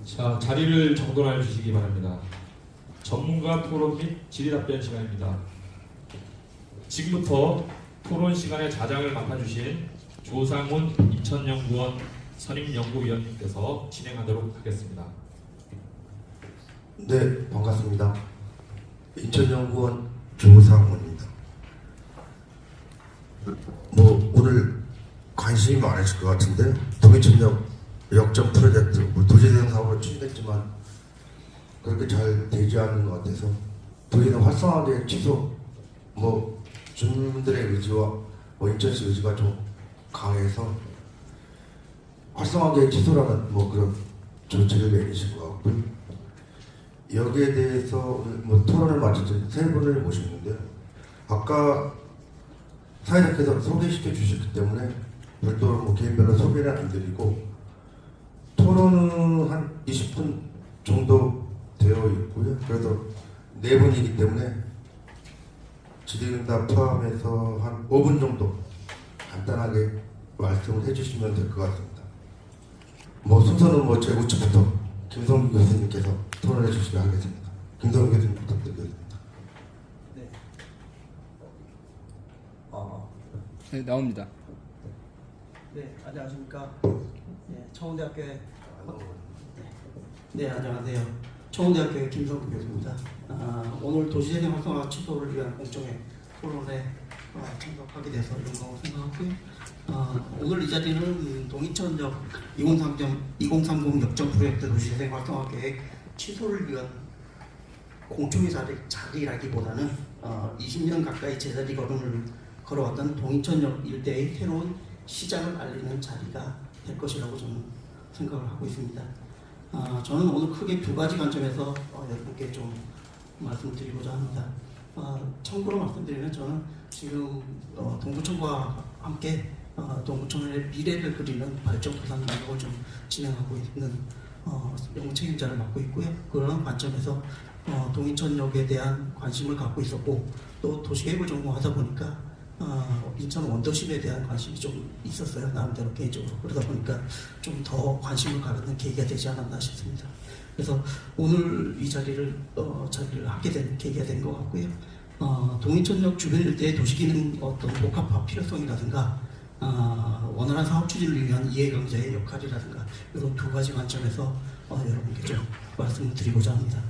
자, 자리를 정돈해 주시기 바랍니다. 전문가 토론 및 질의답변 시간입니다. 지금부터 토론 시간의 자장을 맡아주신 조상훈 인천연구원 선임연구위원님께서 진행하도록 하겠습니다. 네, 반갑습니다. 인천연구원 조상훈입니다. 오늘 관심이 많으실 것 같은데 동해천역 역전 프로젝트 도시대응 사업으로 추진했지만 그렇게 잘 되지 않는 것 같아서 도시대응 활성화된 취소 주민들의 의지와 인천시 의지가 좀 강해서 활성화된 취소라는 그런 조치를 내리신 것 같고요. 여기에 대해서 오늘 토론을 마치지 세 분을 모셨는데요. 아까 사회자께서 소개시켜 주셨기 때문에 별도로 개인별로 소개를 안 드리고 토론은 한 20분 정도 되어 있고요. 그래도 네 분이기 때문에 질의응답 포함해서 한 5분 정도 간단하게 말씀을 해주시면 될 것 같습니다. 순서는 제 우측부터 김성규 교수님께서 토론해 주시면 하겠습니다. 김성규 교수님 부탁드리겠습니다. 네. 네, 나옵니다. 네, 안녕하십니까. 네, 청운대학교의 네, 안녕하세요. 청운대학교의 김성규 교수입니다. 오늘 도시재생 활성화 취소를 위한 공청회 토론에 참석하게 돼서 영광을 생각하고요. 오늘 이 자리는 동인천역 2030 역전 프로젝트 도시재생 활성화 계획 취소를 위한 공청회 자리라기보다는 20년 가까이 제자리 걸음을 걸어왔던 동인천역 일대의 새로운 시작을 알리는 자리가 될 것이라고 저는 생각을 하고 있습니다. 저는 오늘 크게 두 가지 관점에서 여러분께 좀 말씀드리고자 합니다. 참고로 말씀드리면 저는 지금 동구청과 함께 동구청의 미래를 그리는 발전 도산 연구를 좀 진행하고 있는 연구 책임자를 맡고 있고요. 그런 관점에서 동인천역에 대한 관심을 갖고 있었고 또 도시계획을 전공하다 보니까 인천 원도심에 대한 관심이 좀 있었어요. 나름대로 개인적으로. 그러다 보니까 좀 더 관심을 갖는 계기가 되지 않았나 싶습니다. 그래서 오늘 이 자리를 하게 된 계기가 된 것 같고요. 동인천역 주변 일대의 도시기능 복합화 필요성이라든가 원활한 사업 추진을 위한 이해강자의 역할이라든가 이런 두 가지 관점에서 여러분께 좀 말씀을 드리고자 합니다.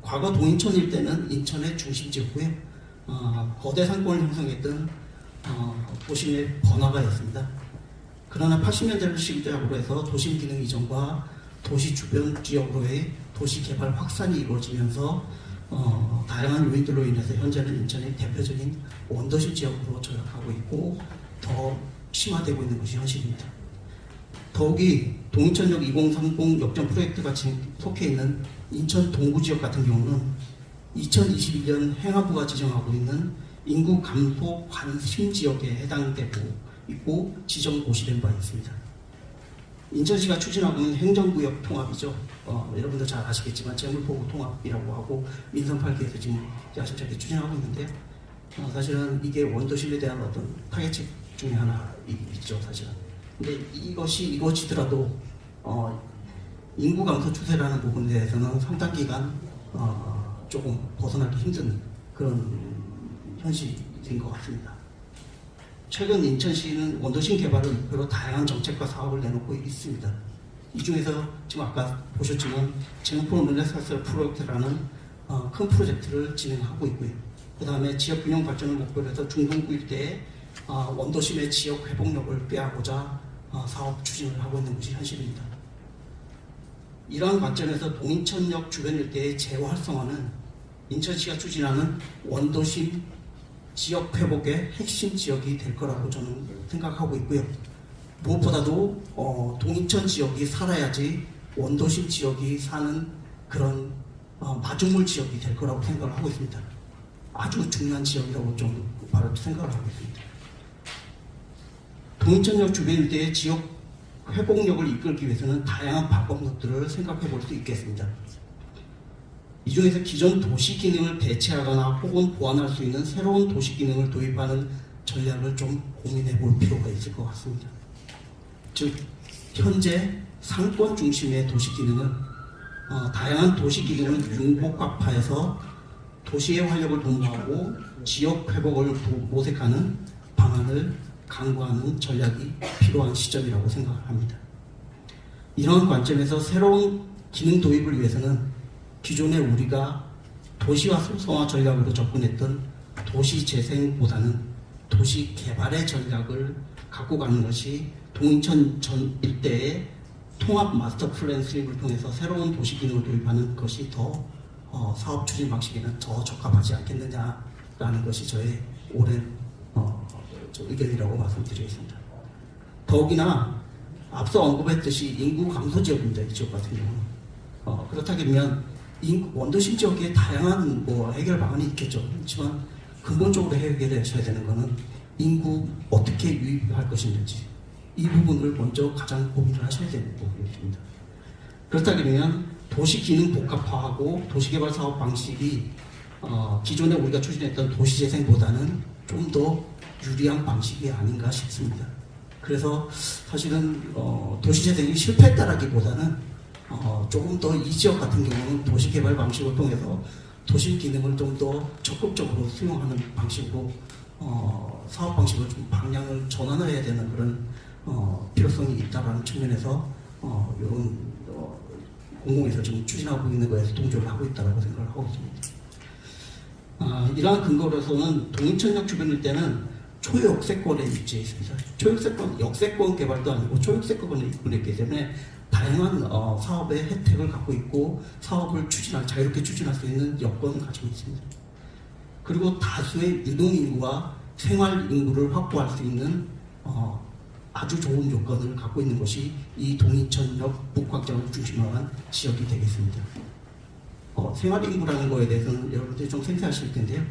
과거 동인천 일대는 인천의 중심지였고요. 거대 상권을 형성했던 도심의 번화가였습니다. 그러나 80년대를 시작으로 해서 도심 기능 이전과 도시 주변 지역으로의 도시 개발 확산이 이루어지면서 다양한 요인들로 인해서 현재는 인천의 대표적인 원도심 지역으로 전락하고 있고 더 심화되고 있는 것이 현실입니다. 더욱이 동인천역 2030 역전 프로젝트가 속해 있는 인천 동구 지역 같은 경우는 2021년 행안부가 지정하고 있는 인구 감소 관심 지역에 해당되고 있고 지정 고시된 바 있습니다. 인천시가 추진하고 있는 행정구역 통합이죠. 여러분들 잘 아시겠지만 재물포구 통합이라고 하고 민선 8기에서 지금 야심차게 추진하고 있는데 사실은 이게 원도심에 대한 어떤 타겟책 중에 하나이죠, 사실은. 근데 이것이 이루어지더라도 인구 감소 추세라는 부분에 대해서는 상당 기간 조금 벗어나기 힘든 그런 현실인 것 같습니다. 최근 인천시는 원도심 개발을 목표로 다양한 정책과 사업을 내놓고 있습니다. 이 중에서 지금 아까 보셨지만 쟁포 르네상스 프로젝트라는 큰 프로젝트를 진행하고 있고요. 그 다음에 지역 균형 발전을 목표로 해서 중동구 일대에 원도심의 지역 회복력을 꾀하고자 사업 추진을 하고 있는 것이 현실입니다. 이러한 관점에서 동인천역 주변 일대의 재활성화는 인천시가 추진하는 원도심 지역 회복의 핵심 지역이 될 거라고 저는 생각하고 있고요. 무엇보다도 동인천 지역이 살아야지 원도심 지역이 사는 그런 마중물 지역이 될 거라고 생각을 하고 있습니다. 아주 중요한 지역이라고 좀 바로 생각을 하고 있습니다. 동인천역 주변 일대의 지역 회복력을 이끌기 위해서는 다양한 방법들을 생각해 볼 수 있겠습니다. 이 중에서 기존 도시 기능을 대체하거나 혹은 보완할 수 있는 새로운 도시 기능을 도입하는 전략을 좀 고민해 볼 필요가 있을 것 같습니다. 즉 현재 상권 중심의 도시 기능은 다양한 도시 기능을 융복합화해서 도시의 활력을 도모하고 지역 회복을 모색하는 방안을 강구하는 전략이 필요한 시점이라고 생각합니다. 이런 관점에서 새로운 기능 도입을 위해서는 기존에 우리가 도시화 활성화 전략으로 접근했던 도시 재생보다는 도시 개발의 전략을 갖고 가는 것이 동인천 전 일대의 통합 마스터 플랜 수립을 통해서 새로운 도시 기능을 도입하는 것이 더 사업 추진 방식에는 더 적합하지 않겠느냐라는 것이 저의 오랜 의견이라고 말씀드리겠습니다. 더욱이나 앞서 언급했듯이 인구 감소 지역입니다. 이 지역 같은 경우는 그렇다면 원도심 지역에 다양한 해결 방안이 있겠죠. 그렇지만 근본적으로 해결하셔야 되는 것은 인구 어떻게 유입할 것인지 이 부분을 먼저 가장 고민을 하셔야 되는 부분입니다. 그렇다면 도시 기능 복합화하고 도시개발 사업 방식이 기존에 우리가 추진했던 도시재생보다는 좀 더 유리한 방식이 아닌가 싶습니다. 그래서 사실은 도시재생이 실패했다라기보다는 조금 더 이 지역 같은 경우는 도시개발 방식을 통해서 도시 기능을 좀 더 적극적으로 수용하는 방식으로 사업 방식을 좀 방향을 전환해야 되는 그런 필요성이 있다라는 측면에서 이런 공공에서 지금 추진하고 있는 거에서 동조를 하고 있다고 생각을 하고 있습니다. 이러한 근거로서는 동인천역 주변 일대는 초역세권에 위치해 있습니다. 초역세권, 역세권 개발도 아니고 초역세권에 있기 때문에 다양한 사업의 혜택을 갖고 있고 사업을 자유롭게 추진할 수 있는 여건을 가지고 있습니다. 그리고 다수의 유동인구와 생활인구를 확보할 수 있는 아주 좋은 요건을 갖고 있는 것이 이 동인천역 북확장을 중심으로 한 지역이 되겠습니다. 생활인구라는 거에 대해서는 여러분들이 좀 생소하실 텐데요.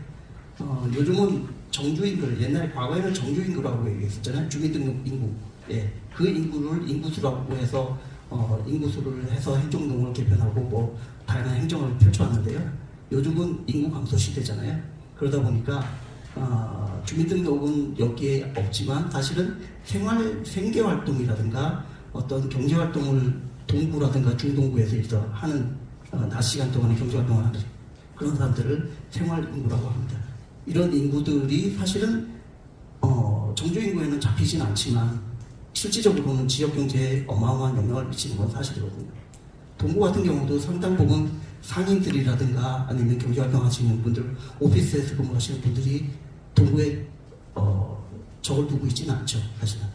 요즘은 정주인구를 옛날에 과거에는 정주인구라고 얘기했었잖아요. 주민등록인구. 예, 그 인구를 인구수라고 해서 인구수를 해서 행정동을 개편하고 다양한 행정을 펼쳐왔는데요. 요즘은 인구 감소 시대잖아요. 그러다 보니까 주민등록은 여기에 없지만 사실은 생계활동이라든가 어떤 경제활동을 동구라든가 중동구에서 하는 낮 시간 동안에 경제활동을 하는 그런 사람들을 생활인구라고 합니다. 이런 인구들이 사실은 정주인구에는 잡히진 않지만 실질적으로는 지역경제에 어마어마한 영향을 미치는 건 사실이거든요. 동구 같은 경우도 상당 부분 상인들이라든가 아니면 경제활동 하시는 분들, 오피스에서 근무하시는 분들이 동구에 적을 두고 있지는 않죠. 사실은.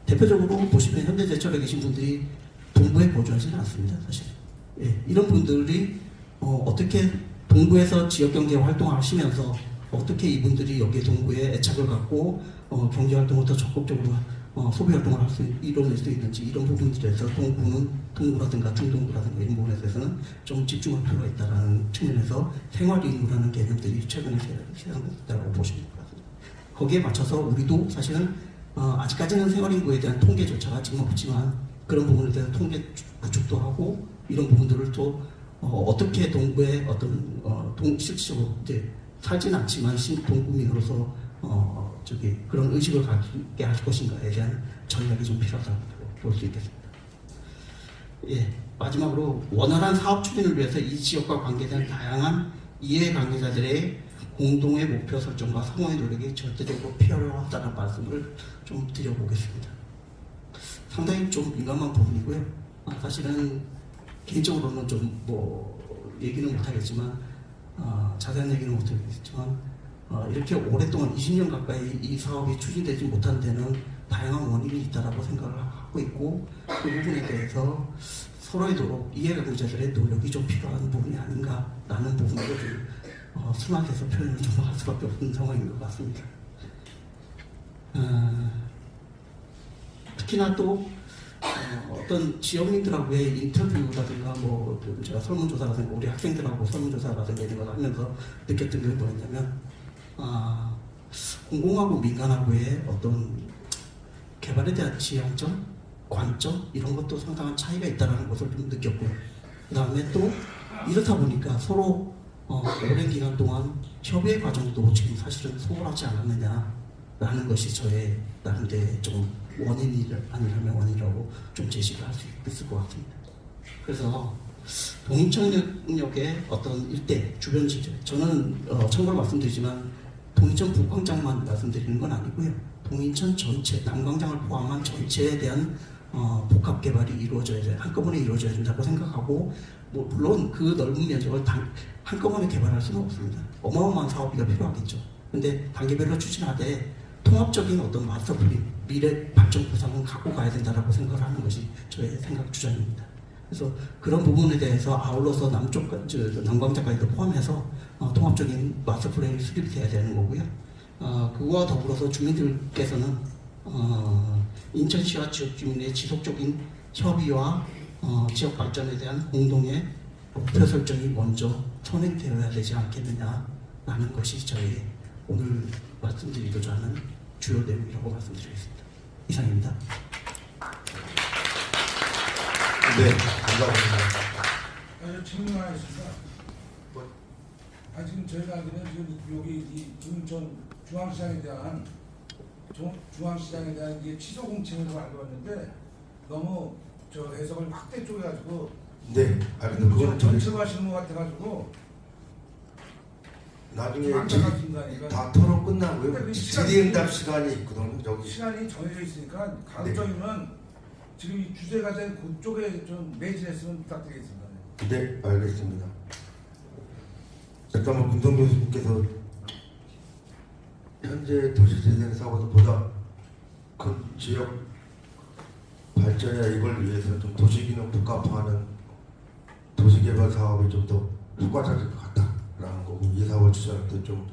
대표적으로 보시면 현대제철에 계신 분들이 동구에 거주하지는 않습니다. 사실. 예, 이런 분들이 어떻게 동구에서 지역경제 활동을 하시면서 어떻게 이분들이 여기 동구에 애착을 갖고 경제활동을 더 적극적으로 소비활동을 이뤄낼 수 있는지 이런 부분들에서 동구라든가 중동구라든가 이런 부분에 대해서는 좀 집중할 필요가 있다는 측면에서 생활인구라는 개념들이 최근에 시작됐다고 보시면 될 것 같습니다. 거기에 맞춰서 우리도 사실은 아직까지는 생활인구에 대한 통계조차가 지금 없지만 그런 부분에 대한 통계 구축도 하고 이런 부분들을 또 어떻게 동구의 어떤 실질적으로 이제 살진 않지만 동구민으로서 그런 의식을 갖게 할 것인가에 대한 전략이 좀 필요하다고 볼 수 있겠습니다. 예, 마지막으로 원활한 사업 추진을 위해서 이 지역과 관계된 다양한 이해 관계자들의 공동의 목표 설정과 상호의 노력이 절대적으로 필요하다는 말씀을 좀 드려보겠습니다. 상당히 좀 민감한 부분이고요. 사실은 개인적으로는 좀 얘기는 못하겠지만 자세한 얘기는 못하겠지만 이렇게 오랫동안 20년 가까이 이 사업이 추진되지 못한 데는 다양한 원인이 있다라고 생각을 하고 있고 그 부분에 대해서 서로이도록 이해관계자들의 노력이 좀 필요한 부분이 아닌가라는 부분을 좀 순화해서 표현을 좀 할 수밖에 없는 상황인 것 같습니다. 특히나 또 어떤 지역민들하고의 인터뷰라든가 제가 설문조사라든가 우리 학생들하고 설문조사라든가 이런 걸 하면서 느꼈던 게 뭐였냐면 공공하고 민간하고의 어떤 개발에 대한 지향점, 관점 이런 것도 상당한 차이가 있다는 것을 좀 느꼈고요. 그 다음에 또 이렇다 보니까 서로 오랜 기간 동안 협의 과정도 지금 사실은 소홀하지 않았느냐 라는 것이 저의 나름대로 좀 원인이 아니라면 원인이라고 좀 제시를 할 수 있을 것 같습니다. 그래서 동인천역의 어떤 일대 주변 지점, 저는 참고로 말씀드리지만 동인천 북광장만 말씀드리는 건 아니고요. 동인천 전체, 남광장을 포함한 전체에 대한 복합 개발이 이루어져야 돼, 한꺼번에 이루어져야 된다고 생각하고, 뭐 물론 그 넓은 면적을 한꺼번에 개발할 수는 없습니다. 어마어마한 사업비가 필요하겠죠. 근데 단계별로 추진하되 통합적인 어떤 마스터 플랜, 미래 발전 구상은 갖고 가야 된다라고 생각을 하는 것이 저의 생각 주장입니다. 그래서 그런 부분에 대해서 아울러서 남광장까지도 포함해서 통합적인 마스터 플랜이 수립돼야 되는 거고요. 그와 더불어서 주민들께서는 인천시와 지역 주민의 지속적인 협의와 지역 발전에 대한 공동의 목표 설정이 먼저 선행되어야 되지 않겠느냐라는 것이 저희 오늘 말씀드리고자 하는 주요 내용이라고 말씀드리겠습니다. 이상입니다. 네, 감사합니다. 질문 하나 있습니다. 지금 저희가 알기로는 지금 여기 이 인천 중앙시장에 대한 이게 취소 공층으로 알고 왔는데 너무 저 해석을 확대 쪼개가지고 네, 근데 그건 저희 전체화하시는 것 같아가지고 나중에 좀 안타깝습니다. 이건 다 토론 끝나고요. 근데 그 질의응답 시간이 있거든요. 여기 시간이 정해져 있으니까 가급적이면 지금 이 주제가 된 그쪽에 좀 매진했으면 부탁드리겠습니다. 네, 알겠습니다. 잠깐만 김성 교수님께서 현재 도시재생 사업보다 큰 지역 발전이나 이걸 위해서 좀 도시기능 복합화하는 도시개발 사업이 좀 더 효과적일 것 같다라는 거고, 이 사업을 추진할 때 좀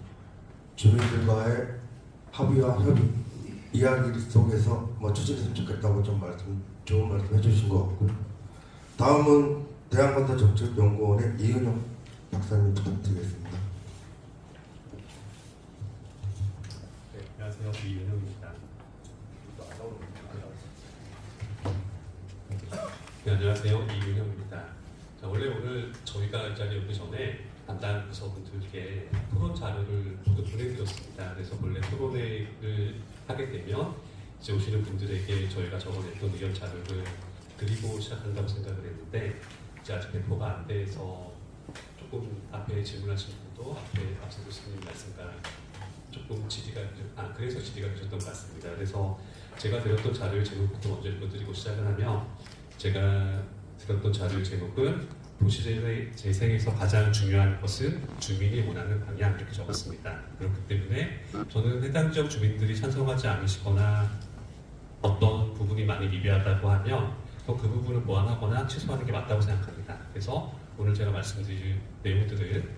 주민들과의 합의와 협의 이야기 속에서 추진했으면 좋겠다고 좀 좋은 말씀 해주신 것 같고, 다음은 대한건설정책연구원의 이은영 박사님 부탁드리겠습니다. 네, 안녕하세요. 이은영입니다. 네, 안녕하세요. 이은영입니다. 자, 원래 오늘 저희가 이 자리에 오기 전에 담당 부서분들께 토론 자료를 모두 보내드렸습니다. 그래서 원래 토론회를 하게 되면 이제 오시는 분들에게 저희가 적어냈던 의견 자료를 드리고 시작한다고 생각을 했는데, 이제 아직 배포가 안 돼서 조금 앞에 질문하신 분도 앞서 교수님 말씀과 조금 그래서 질의가 되셨던 것 같습니다. 그래서 제가 드렸던 자료의 제목부터 먼저 읽어드리고 시작을 하면, 제가 드렸던 자료의 제목은 도시재생에서 가장 중요한 것은 주민이 원하는 방향, 이렇게 적었습니다. 그렇기 때문에 저는 해당 지역 주민들이 찬성하지 않으시거나 어떤 부분이 많이 미비하다고 하면 그 부분을 보완하거나 취소하는 게 맞다고 생각합니다. 그래서 오늘 제가 말씀드릴 내용들을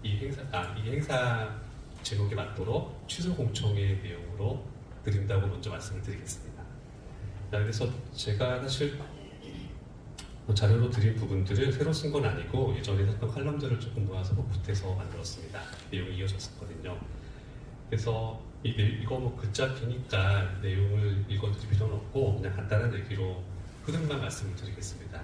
이 행사 제목에 맞도록 취소 공청회 내용으로 드린다고 먼저 말씀을 드리겠습니다. 그래서 제가 사실 자료로 드린 부분들을 새로 쓴 건 아니고 예전에 썼던 칼럼들을 조금 모아서 복붙해서 만들었습니다. 내용이 이어졌었거든요. 그래서 이거 글자 기니까 내용을 읽어드릴 필요는 없고 그냥 간단한 얘기로 흐름만 말씀을 드리겠습니다.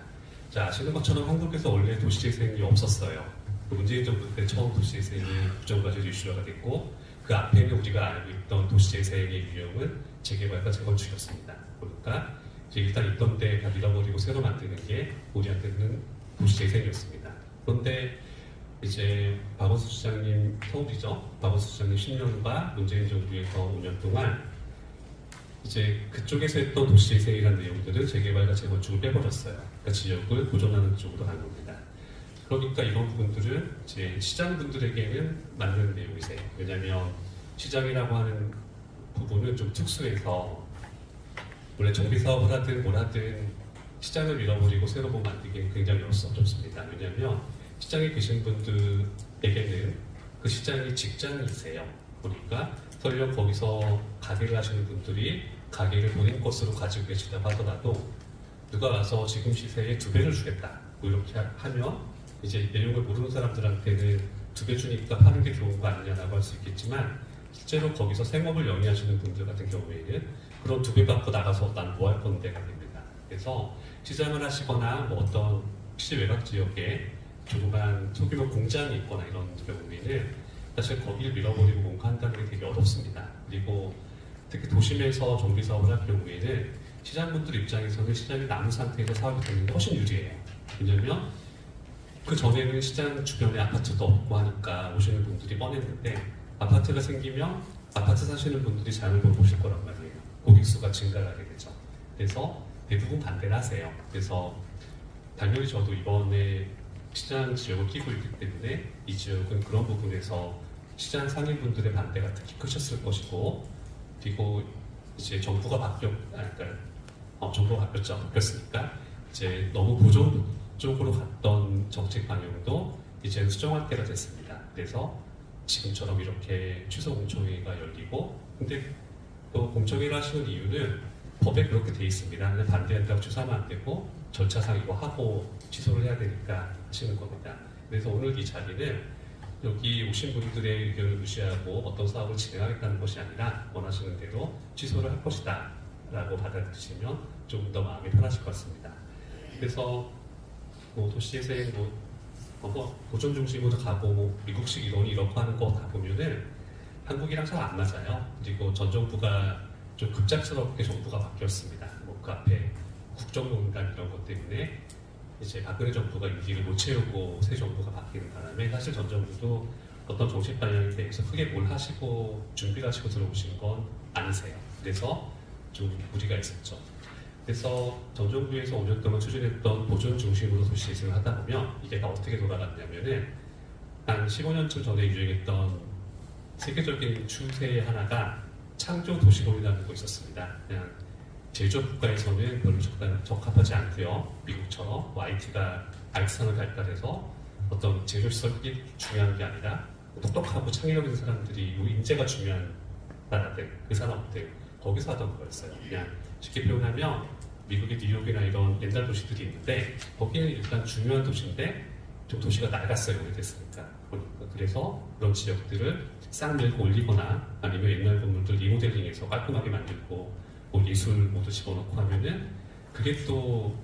자, 아시는 것처럼 한국에서 원래 도시재생이 없었어요. 문재인 정부 때 처음 도시재생이 국정과제로 이슈화가 됐고, 그 앞에는 우리가 알고 있던 도시재생의 유형은 재개발과 재건축이었습니다. 그러니까 이제 일단 있던 데 다 밀어버리고 새로 만드는 게 우리한테는 도시재생이었습니다. 그런데 이제 박원순 시장님 서울이죠. 박원순 시장님 10년과 문재인 정부에서 5년 동안 이제 그쪽에서 했던 도시재생이라는 내용들을 재개발과 재건축을 빼버렸어요. 그러니까 지역을 보존하는 쪽으로 간 겁니다. 그러니까 이런 부분들은 이제 시장분들에게는 맞는 내용이세요. 왜냐하면 시장이라고 하는 부분은 좀 특수해서 원래 정비사업을 하든 뭘 하든 시장을 밀어버리고 새로 뭐 만들기는 굉장히 어렵습니다. 왜냐하면 시장에 계신 분들에게는 그 시장이 직장이세요. 그러니까 설령 거기서 가게를 하시는 분들이 가게를 본인 것으로 가지고 계시다고 하더라도 누가 와서 지금 시세에 2배를 주겠다 뭐 이렇게 하면 이제 내용을 모르는 사람들한테는 2배 주니까 파는 게 좋은 거 아니냐라고 할 수 있겠지만, 실제로 거기서 생업을 영위하시는 분들 같은 경우에는 그런 2배 받고 나가서 난 뭐 할 건데가 됩니다. 그래서 시장을 하시거나 뭐 어떤 혹시 외곽 지역에 조그만 소규모 공장이 있거나 이런 경우에는 사실 거기를 밀어버리고 뭔가 한다는 게 되게 어렵습니다. 그리고 특히 도심에서 정비 사업을 할 경우에는 시장분들 입장에서는 시장이 남은 상태에서 사업이 되는 게 훨씬 유리해요. 왜냐하면 그 전에는 시장 주변에 아파트도 없고 하니까 오시는 분들이 뻔했는데 아파트가 생기면 아파트 사시는 분들이 장을 보러 오실 거란 말이에요. 고객 수가 증가하게 되죠. 그래서 대부분 반대를 하세요. 그래서 당연히 저도 이번에 시장 지역을 끼고 있기 때문에 이 지역은 그런 부분에서 시장 상인분들의 반대가 특히 크셨을 것이고, 그리고 이제 정부가 바뀌었으니까 이제 너무 보존 쪽으로 갔던 정책 방향도 이제는 수정할 때가 됐습니다. 그래서 지금처럼 이렇게 취소 공청회가 열리고, 근데 또 공청회를 하시는 이유는 법에 그렇게 돼 있습니다. 근데 반대한다고 취소하면 안 되고 절차상 이거 하고 취소를 해야 되니까 하시는 겁니다. 그래서 오늘 이 자리는 여기 오신 분들의 의견을 무시하고 어떤 사업을 진행하겠다는 것이 아니라 원하시는 대로 취소를 할 것이다 라고 받아들이시면 좀 더 마음이 편하실 것 같습니다. 그래서 뭐 도시재생 보존 중심으로 가고 미국식 이론이 이렇게 하는 거 다 보면은 한국이랑 잘 안 맞아요. 그리고 전 정부가 좀 급작스럽게 정부가 바뀌었습니다. 뭐 그 앞에 국정농단 이런 것 때문에 이제 박근혜 정부가 임기를 못 채우고 새 정부가 바뀌는 바람에 사실 전 정부도 어떤 정책 방향에 대해서 크게 뭘 하시고 준비를 하시고 들어오신 건 아니세요. 그래서 좀 무리가 있었죠. 그래서 전 정부에서 5년 동안 추진했던 보존 중심으로 도시 재생을 하다 보면 이게 다 어떻게 돌아갔냐면은 한 15년쯤 전에 유행했던 세계적인 추세 하나가 창조 도시론이라는 거 있었습니다. 그냥 제조업 국가에서는 별로 적합하지 않고요. 미국처럼 IT가 알선을 발달해서 어떤 제조시설 크기 중요한 게 아니라 똑똑하고 창의력 있는 사람들이 요 인재가 중요한 나라들, 그 산업들 거기서 하던 거였어요. 그냥 쉽게 표현하면 미국의 뉴욕이나 이런 옛날 도시들이 있는데 거기는 일단 중요한 도시인데 좀 도시가 낡았어요. 오래됐으니까. 그래서 그런 지역들을 싹 밀고 올리거나 아니면 옛날 건물들 리모델링해서 깔끔하게 만들고 뭐 예술 모두 집어넣고 하면은 그게 또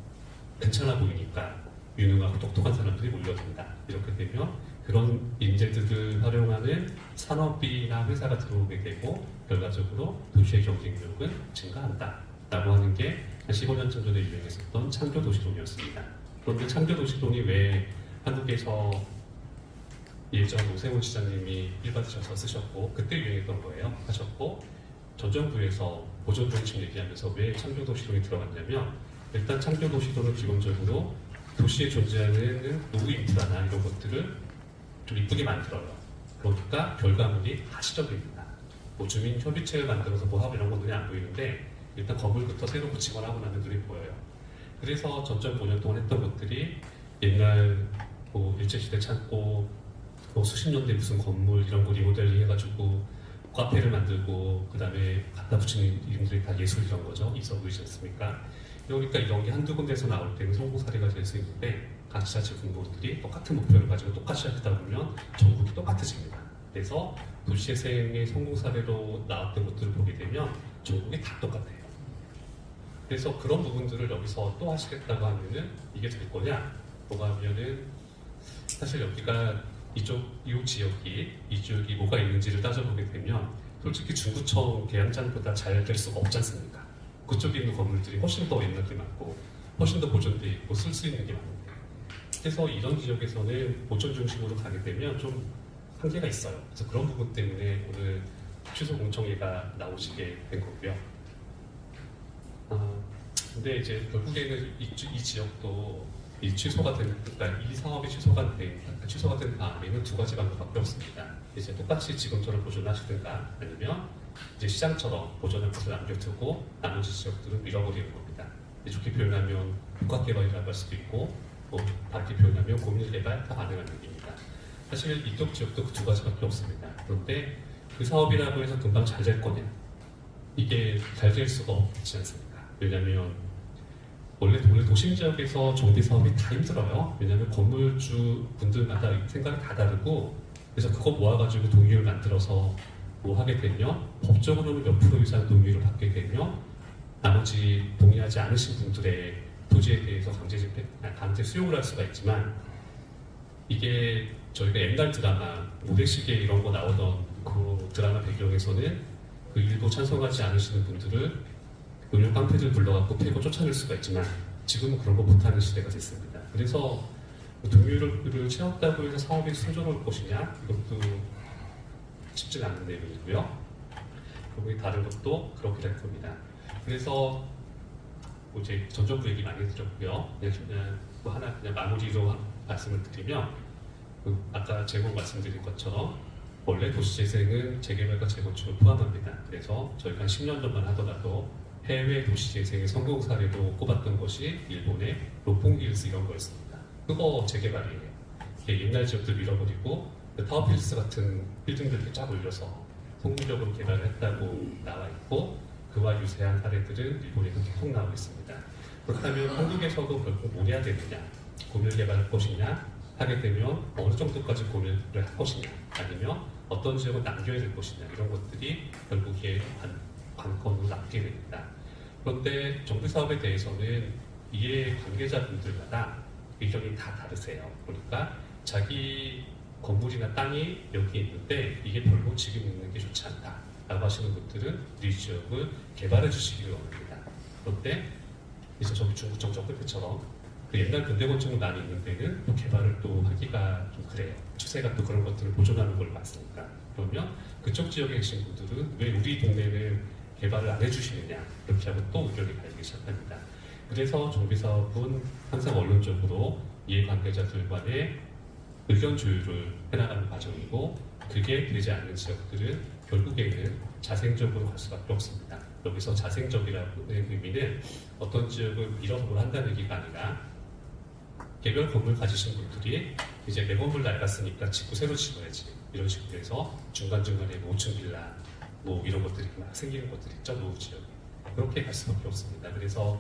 괜찮아 보이니까 유능하고 똑똑한 사람들이 몰려든다. 이렇게 되면 그런 인재들을 활용하는 산업이나 회사가 들어오게 되고 결과적으로 도시의 경쟁력은 증가한다. 라고 하는 게 한 15년쯤 전에 유행했었던 창조도시론이었습니다. 그런데 창조도시론이 왜 한국에서 예전 오세훈 시장님이 일받으셔서 쓰셨고 그때 유행했던 거예요. 하셨고 전 정부에서 보존 중심 얘기하면서 왜 창조도시론이 들어갔냐면 일단 창조도시론은 기본적으로 도시에 존재하는 노후 인프라나 이런 것들을 좀 이쁘게 만들어요. 그러니까 결과물이 가시적입니다. 뭐 주민 협의체를 만들어서 뭐 하고 이런 건 눈에 안 보이는데 일단 건물부터 새로 붙이거나 하고 나면 눈에 보여요. 그래서 전점 5년 동안 했던 것들이 옛날 뭐 일제시대 창고 뭐 수십 년대 무슨 건물 이런 거 리모델링 해가지고 카페를 만들고 그 다음에 갖다 붙이는 이름들이 다 예술 이런 거죠. 이서구이지 않습니까? 그러니까 이런 게 한두 군데서 나올 때는 성공 사례가 될 수 있는데 각 지자체 공무원들이 똑같은 목표를 가지고 똑같이 하다 보면 전국이 똑같아집니다. 그래서 도시재생의 성공 사례로 나왔던 것들을 보게 되면 전국이 다 똑같아요. 그래서 그런 부분들을 여기서 또 하시겠다고 하면은 이게 될 거냐? 뭐가 하면은 사실 여기가 이 지역이 뭐가 있는지를 따져보게 되면 솔직히 중구청 계양장보다 잘 될 수가 없지 않습니까? 그쪽에 있는 건물들이 훨씬 더 옛날 게 많고 훨씬 더 보존돼 있고 쓸 수 있는 게 많은데 그래서 이런 지역에서는 보존 중심으로 가게 되면 좀 한계가 있어요. 그래서 그런 부분 때문에 오늘 취소 공청회가 나오시게 된 거고요. 근데 이제 결국에는 이 지역도 이 취소가 된, 그러니까 이 사업이 취소가 된 다음에는 두 가지 방법밖에 없습니다. 이제 똑같이 지금처럼 보존하시든가 아니면 이제 시장처럼 보존할 것을 남겨두고 나머지 지역들은 밀어버리는 겁니다. 좋게 표현하면 복합개발이라고 할 수도 있고 뭐 다르게 표현하면 고밀개발 다 가능한 얘기입니다. 사실 이쪽 지역도 그 두 가지밖에 없습니다. 그런데 그 사업이라고 해서 금방 잘 될 거냐? 이게 잘 될 수가 없지 않습니까? 왜냐하면 원래 도심 지역에서 정비 사업이 다 힘들어요. 왜냐하면 건물주 분들마다 생각이 다 다르고 그래서 그거 모아가지고 동의를 만들어서 뭐 하게 되면 법적으로는 몇 프로 이상 동의를 받게 되면 나머지 동의하지 않으신 분들의 토지에 대해서 강제 수용을 할 수가 있지만 이게 저희가 옛날 드라마 모래시계 이런 거 나오던 그 드라마 배경에서는 그 일부 찬성하지 않으시는 분들을 음료 깡패들 불러갖고 패고 쫓아낼 수가 있지만 지금은 그런 거 못하는 시대가 됐습니다. 그래서 동료를 채웠다고 해서 사업이 순조로울 것이냐 이것도 쉽지 않은 내용이고요. 그리고 다른 것도 그렇게 될 겁니다. 그래서 뭐 이제 전정부 얘기 많이 드렸고요. 그냥 뭐 하나 그냥 마무리로 말씀을 드리면 아까 제목 말씀드린 것처럼 원래 도시재생은 재개발과 재건축을 포함합니다. 그래서 저희가 한 10년 전만 하더라도 해외 도시재생의 성공 사례로 꼽았던 것이 일본의 로pongi-hills 이런 거였습니다. 그거 재개발이에요. 옛날 지역들 밀어버리고 타워필스 같은 빌딩들을 쫙 올려서 성공적으로 개발을 했다고 나와 있고 그와 유사한 사례들은 일본에서 계속 나오고 있습니다. 그렇다면 한국에서도 결국 뭘 해야 되느냐, 공유 개발할 것이냐, 하게 되면 어느 정도까지 고민을 할 것이냐, 아니면 어떤 지역을 남겨야 될 것이냐 이런 것들이 결국에 관건으로 남게 됩니다. 그런데 정비 사업에 대해서는 이해 관계자분들마다 의견이 다 다르세요. 그러니까 자기 건물이나 땅이 여기 있는데 이게 별로 지금 있는 게 좋지 않다 라고 하시는 분들은 우리 지역을 개발해 주시기를 원합니다. 그런데 이제 저기 중국 정적 끝에처럼 그 옛날 근대 건축물 많이 있는 데는 또 개발을 또 하기가 좀 그래요. 추세가 또 그런 것들을 보존하는 걸 봤으니까. 그러면 그쪽 지역에 계신 분들은 왜 우리 동네는 개발을 안 해주시느냐 이렇게 하고 또 의견이 갈리기 시작합니다. 그래서 정비사업은 항상 원론적으로 이해관계자들 간의 의견 조율을 해나가는 과정이고 그게 되지 않는 지역들은 결국에는 자생적으로 갈 수밖에 없습니다. 여기서 자생적이라는 의미는 어떤 지역을 밀어서 뭘 한다는 얘기가 아니라 개별 건물 가지신 분들이 이제 내 건물 낡았으니까 짓고 새로 지어야지 이런 식으로 해서 중간중간에 5층 빌라 뭐 이런 것들이 막 생기는 것들이 있죠. 노후 지역에. 그렇게 갈 수밖에 없습니다. 그래서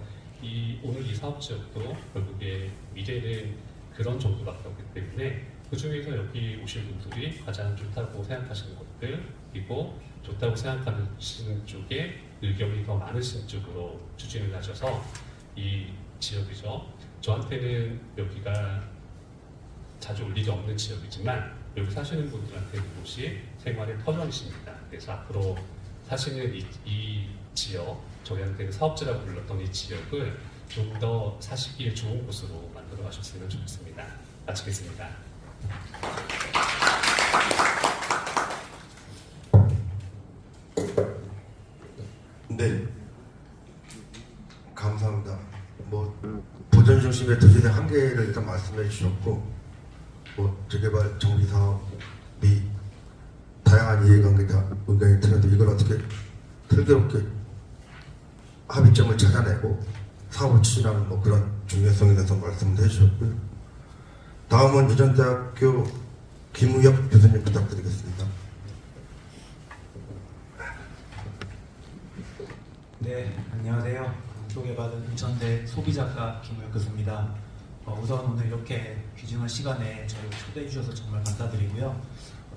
오늘 이 사업 지역도 결국에 미래는 그런 정도밖에 없기 때문에 그 중에서 여기 오신 분들이 가장 좋다고 생각하시는 것들 그리고 좋다고 생각하시는 쪽에 의견이 더 많으신 쪽으로 추진을 하셔서 이 지역이죠. 저한테는 여기가 자주 올 일이 없는 지역이지만 여기 사시는 분들한테는 이곳이 생활의 터전이십니다. 그래서 앞으로 사시는 이 지역, 저희한테는 사업지라고 불렀던 이 지역을 좀 더 사시기에 좋은 곳으로 만들어 가셨으면 좋겠습니다. 마치겠습니다. 네, 감사합니다. 보전 중심의 도시의 한계를 일단 말씀해 주셨고, 재개발 정비 사업이 다양한 이해관계자 의견이 드는데 이걸 어떻게 슬기롭게 합의점을 찾아내고 사업을 추진하는 그런 중요성에 대해서 말씀을 해주셨고요. 다음은 유전대학교 김우혁 교수님 부탁드리겠습니다. 네, 안녕하세요. 소개받은 인천대 소비작가 김우혁 교수입니다. 우선 오늘 이렇게 귀중한 시간에 저를 초대해 주셔서 정말 감사드리고요.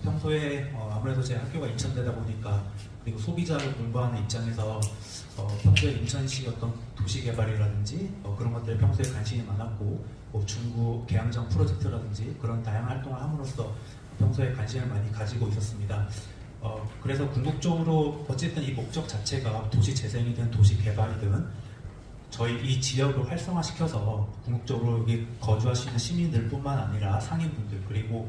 평소에 아무래도 제 학교가 인천대다 보니까 그리고 소비자를 공부하는 입장에서 평소에 인천시 어떤 도시개발이라든지 그런 것들에 평소에 관심이 많았고 중구 계양정 프로젝트라든지 그런 다양한 활동을 함으로써 평소에 관심을 많이 가지고 있었습니다. 그래서 궁극적으로 어쨌든 이 목적 자체가 도시 재생이든 도시 개발이든 저희 이 지역을 활성화시켜서 궁극적으로 여기 거주하시는 시민들뿐만 아니라 상인분들 그리고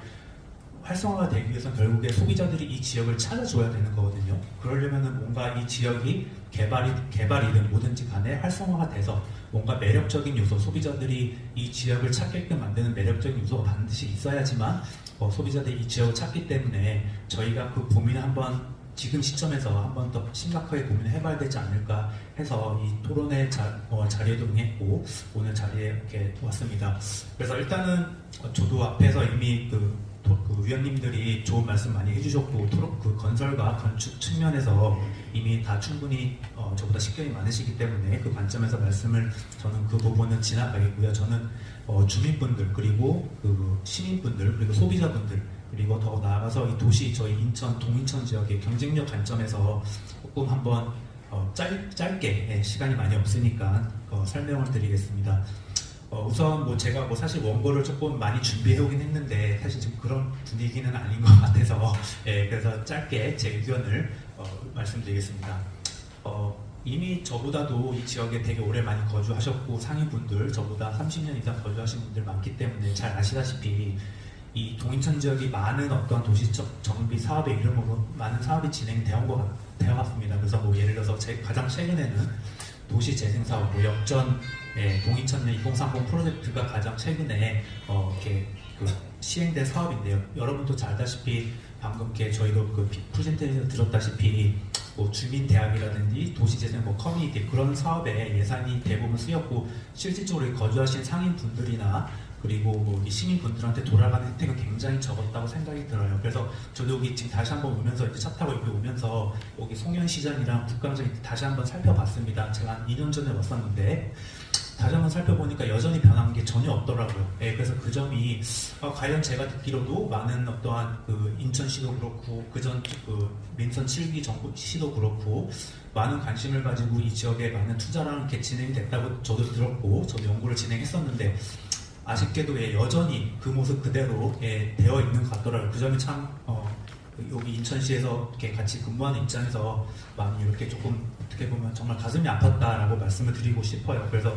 활성화가 되기 위해서는 결국에 소비자들이 이 지역을 찾아줘야 되는 거거든요. 그러려면은 뭔가 이 지역이 개발이든 뭐든지 간에 활성화가 돼서 뭔가 매력적인 요소, 소비자들이 이 지역을 찾게끔 만드는 매력적인 요소가 반드시 있어야지만 소비자들이 이 지역을 찾기 때문에 저희가 그 고민을 한번 지금 시점에서 한번 더 심각하게 고민을 해봐야 되지 않을까 해서 이 토론회 자리에도 응했고 오늘 자리에 이렇게 왔습니다. 그래서 일단은 저도 앞에서 이미 그 위원님들이 좋은 말씀 많이 해주셨고 그 건설과 건축 측면에서 이미 다 충분히 저보다 식견이 많으시기 때문에 그 관점에서 말씀을 저는 그 부분은 지나가겠고요. 저는 주민분들 그리고 그 시민분들 그리고 소비자분들 그리고 더 나아가서 이 도시 저희 인천 동인천 지역의 경쟁력 관점에서 조금 한번 짧게 시간이 많이 없으니까 설명을 드리겠습니다. 우선 뭐 제가 뭐 사실 원고를 조금 많이 준비해 오긴 했는데 사실 지금 그런 분위기는 아닌 것 같아서 그래서 짧게 제 의견을 말씀드리겠습니다. 이미 저보다도 이 지역에 되게 오래 많이 거주하셨고 상인분들 저보다 30년 이상 거주하신 분들 많기 때문에 잘 아시다시피 이 동인천 지역이 많은 어떤 도시적 정비 사업의 이름으로 많은 사업이 진행되어 왔습니다. 그래서 뭐 예를 들어서 가장 최근에는 도시재생사업, 뭐 역전 동인천역 2030 프로젝트가 가장 최근에 이렇게 시행된 사업인데요. 여러분도 잘 알다시피 방금 이렇게 저희도 그 프레젠테이션에서 들었다시피 뭐 주민대학이라든지 도시재생 뭐 커뮤니티 그런 사업에 예산이 대부분 쓰였고 실질적으로 거주하신 상인분들이나 그리고 뭐 이 시민분들한테 돌아가는 혜택은 굉장히 적었다고 생각이 들어요. 그래서 저도 여기 지금 다시 한번 오면서 이제 차 타고 여기 오면서 여기 송현시장이랑 북강장 다시 한번 살펴봤습니다. 제가 한 2년 전에 왔었는데 다시 한번 살펴보니까 여전히 변한 게 전혀 없더라고요. 그래서 그 점이 과연 제가 듣기로도 많은 어떠한 그 인천시도 그렇고 그전 그 민선 7기 정부시도 그렇고 많은 관심을 가지고 이 지역에 많은 투자랑 이렇게 진행됐다고 저도 들었고 저도 연구를 진행했었는데 아쉽게도 여전히 그 모습 그대로 되어 있는 것 같더라고요. 그 점이 참 여기 인천시에서 이렇게 같이 근무하는 입장에서 많이 이렇게 조금 어떻게 보면 정말 가슴이 아팠다라고 말씀을 드리고 싶어요. 그래서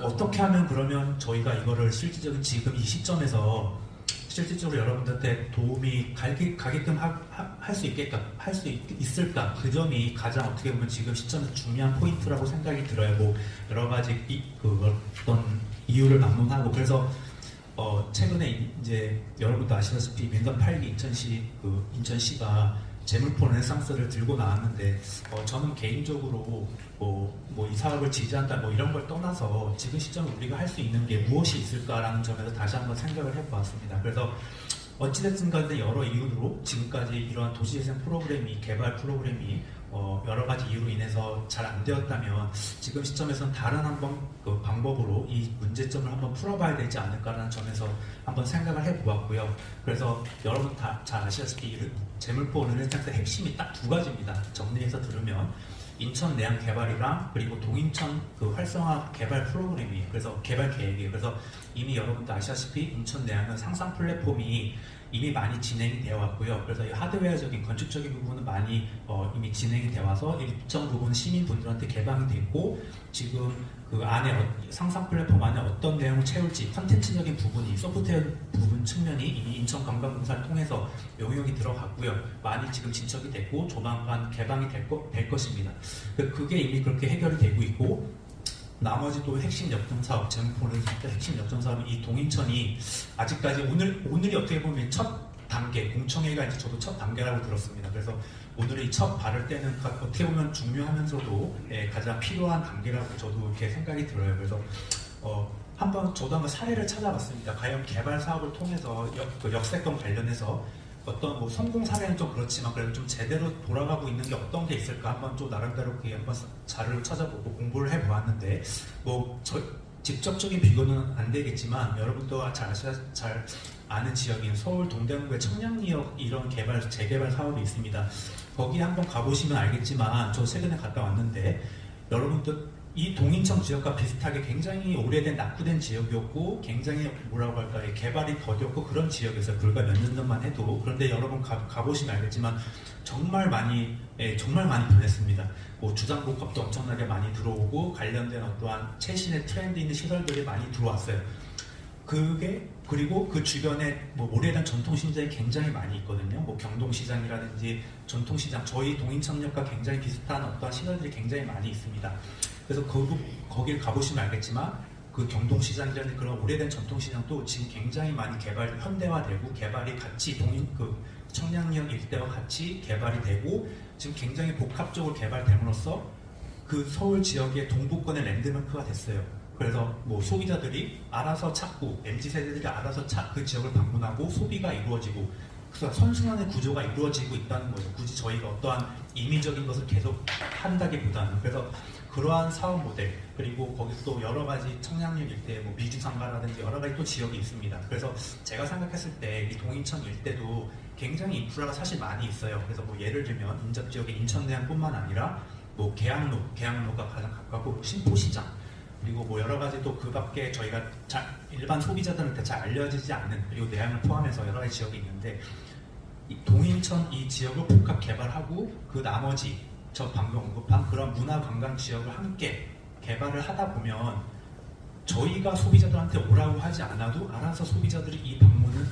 어떻게 하면 그러면 저희가 이거를 실질적인 지금 이 시점에서 실질적으로 여러분들한테 도움이 가게끔 할 수 있을까? 그 점이 가장 어떻게 보면 지금 시점에서 중요한 포인트라고 생각이 들어요. 뭐 여러 가지 어떤 이유를 막론하고 그래서 최근에 이제 여러분도 아시다시피 민선 8기 인천시가 재물포 르네상스를 들고 나왔는데 저는 개인적으로 뭐 이 사업을 지지한다 뭐 이런 걸 떠나서 지금 시점에 우리가 할 수 있는 게 무엇이 있을까라는 점에서 다시 한번 생각을 해보았습니다. 그래서 어찌됐든 간에 여러 이유로 지금까지 이러한 도시재생 프로그램이 개발 프로그램이 여러 가지 이유로 인해서 잘 안 되었다면 지금 시점에서는 다른 한번 그 방법으로 이 문제점을 한번 풀어봐야 되지 않을까라는 점에서 한번 생각을 해보았고요. 그래서 여러분 다 잘 아시다시피 재물포 르네상스의 핵심이 딱 두 가지입니다. 정리해서 들으면 인천 내양 개발이랑 그리고 동인천 그 활성화 개발 프로그램이에요. 그래서 개발 계획이에요. 그래서 이미 여러분도 아시다시피 인천 내양은 상상 플랫폼이 이미 많이 진행이 되어 왔고요. 그래서 이 하드웨어적인 건축적인 부분은 많이 이미 진행이 되어 와서 일정 부분 시민분들한테 개방이 됐고 지금 그 안에 상상 플랫폼 안에 어떤 내용을 채울지 컨텐츠적인 부분이 소프트웨어 부분 측면이 이미 인천관광공사를 통해서 용역이 들어갔고요. 많이 지금 진척이 됐고 조만간 개방이 될 것입니다. 그게 이미 그렇게 해결이 되고 있고 나머지 또 핵심 역점 사업, 재물포를 핵심 역점 사업이 이 동인천이 아직까지 오늘이 어떻게 보면 첫 단계, 공청회가 이제 저도 첫 단계라고 들었습니다. 그래서 오늘이 첫 발을 떼는 어떻게 보면 중요하면서도 가장 필요한 단계라고 저도 이렇게 생각이 들어요. 그래서 저도 한번 사례를 찾아봤습니다. 과연 개발 사업을 통해서 역세권 관련해서 어떤 뭐 성공 사례는 좀 그렇지만 그래도 좀 제대로 돌아가고 있는 게 어떤 게 있을까 한번 좀 나름대로 한번 자료를 찾아보고 공부를 해보았는데 뭐 직접적인 비교는 안 되겠지만 여러분도 잘 아는 지역인 서울 동대문구의 청량리역 이런 재개발 사업이 있습니다. 거기 한번 가보시면 알겠지만 저 최근에 갔다 왔는데 여러분도 이 동인천 지역과 비슷하게 굉장히 오래된 낙후된 지역이었고 굉장히 뭐라고 할까요? 개발이 더뎠고 그런 지역이었어요. 불과 몇 년 전만 해도. 그런데 여러분 가보시면 알겠지만 정말 많이 변했습니다. 뭐 주상복합도 엄청나게 많이 들어오고 관련된 어떠한 최신의 트렌드 있는 시설들이 많이 들어왔어요. 그리고 그 주변에 뭐 오래된 전통시장이 굉장히 많이 있거든요. 뭐 경동시장이라든지 전통시장, 저희 동인천역과 굉장히 비슷한 어떠한 시설들이 굉장히 많이 있습니다. 그래서 거길 가보시면 알겠지만 그 경동시장이라는 그런 오래된 전통시장도 지금 굉장히 많이 현대화되고 개발이 같이 청량리역 일대와 같이 개발이 되고 지금 굉장히 복합적으로 개발됨으로써 그 서울 지역의 동부권의 랜드마크가 됐어요. 그래서 뭐 소비자들이 알아서 찾고 MZ세대들이 알아서 그 지역을 방문하고 소비가 이루어지고 그래서 선순환의 구조가 이루어지고 있다는 거죠. 굳이 저희가 어떠한 임의적인 것을 계속 한다기보다는. 그래서 그러한 사업 모델 그리고 거기서 또 여러 가지 청량리역 일대 뭐 미주상가라든지 여러 가지 또 지역이 있습니다. 그래서 제가 생각했을 때 이 동인천 일대도 굉장히 인프라가 사실 많이 있어요. 그래서 뭐 예를 들면 인접 지역의 인천내양뿐만 아니라 뭐 계양로가 가장 가깝고 신포시장 그리고 뭐 여러 가지 또 그 밖에 저희가 일반 소비자들한테 잘 알려지지 않는, 그리고 내양을 포함해서 여러 가지 지역이 있는데, 이 동인천 이 지역을 복합 개발하고 그 나머지 저 방금 언급한 그런 문화 관광 지역을 함께 개발을 하다 보면 저희가 소비자들한테 오라고 하지 않아도 알아서 소비자들이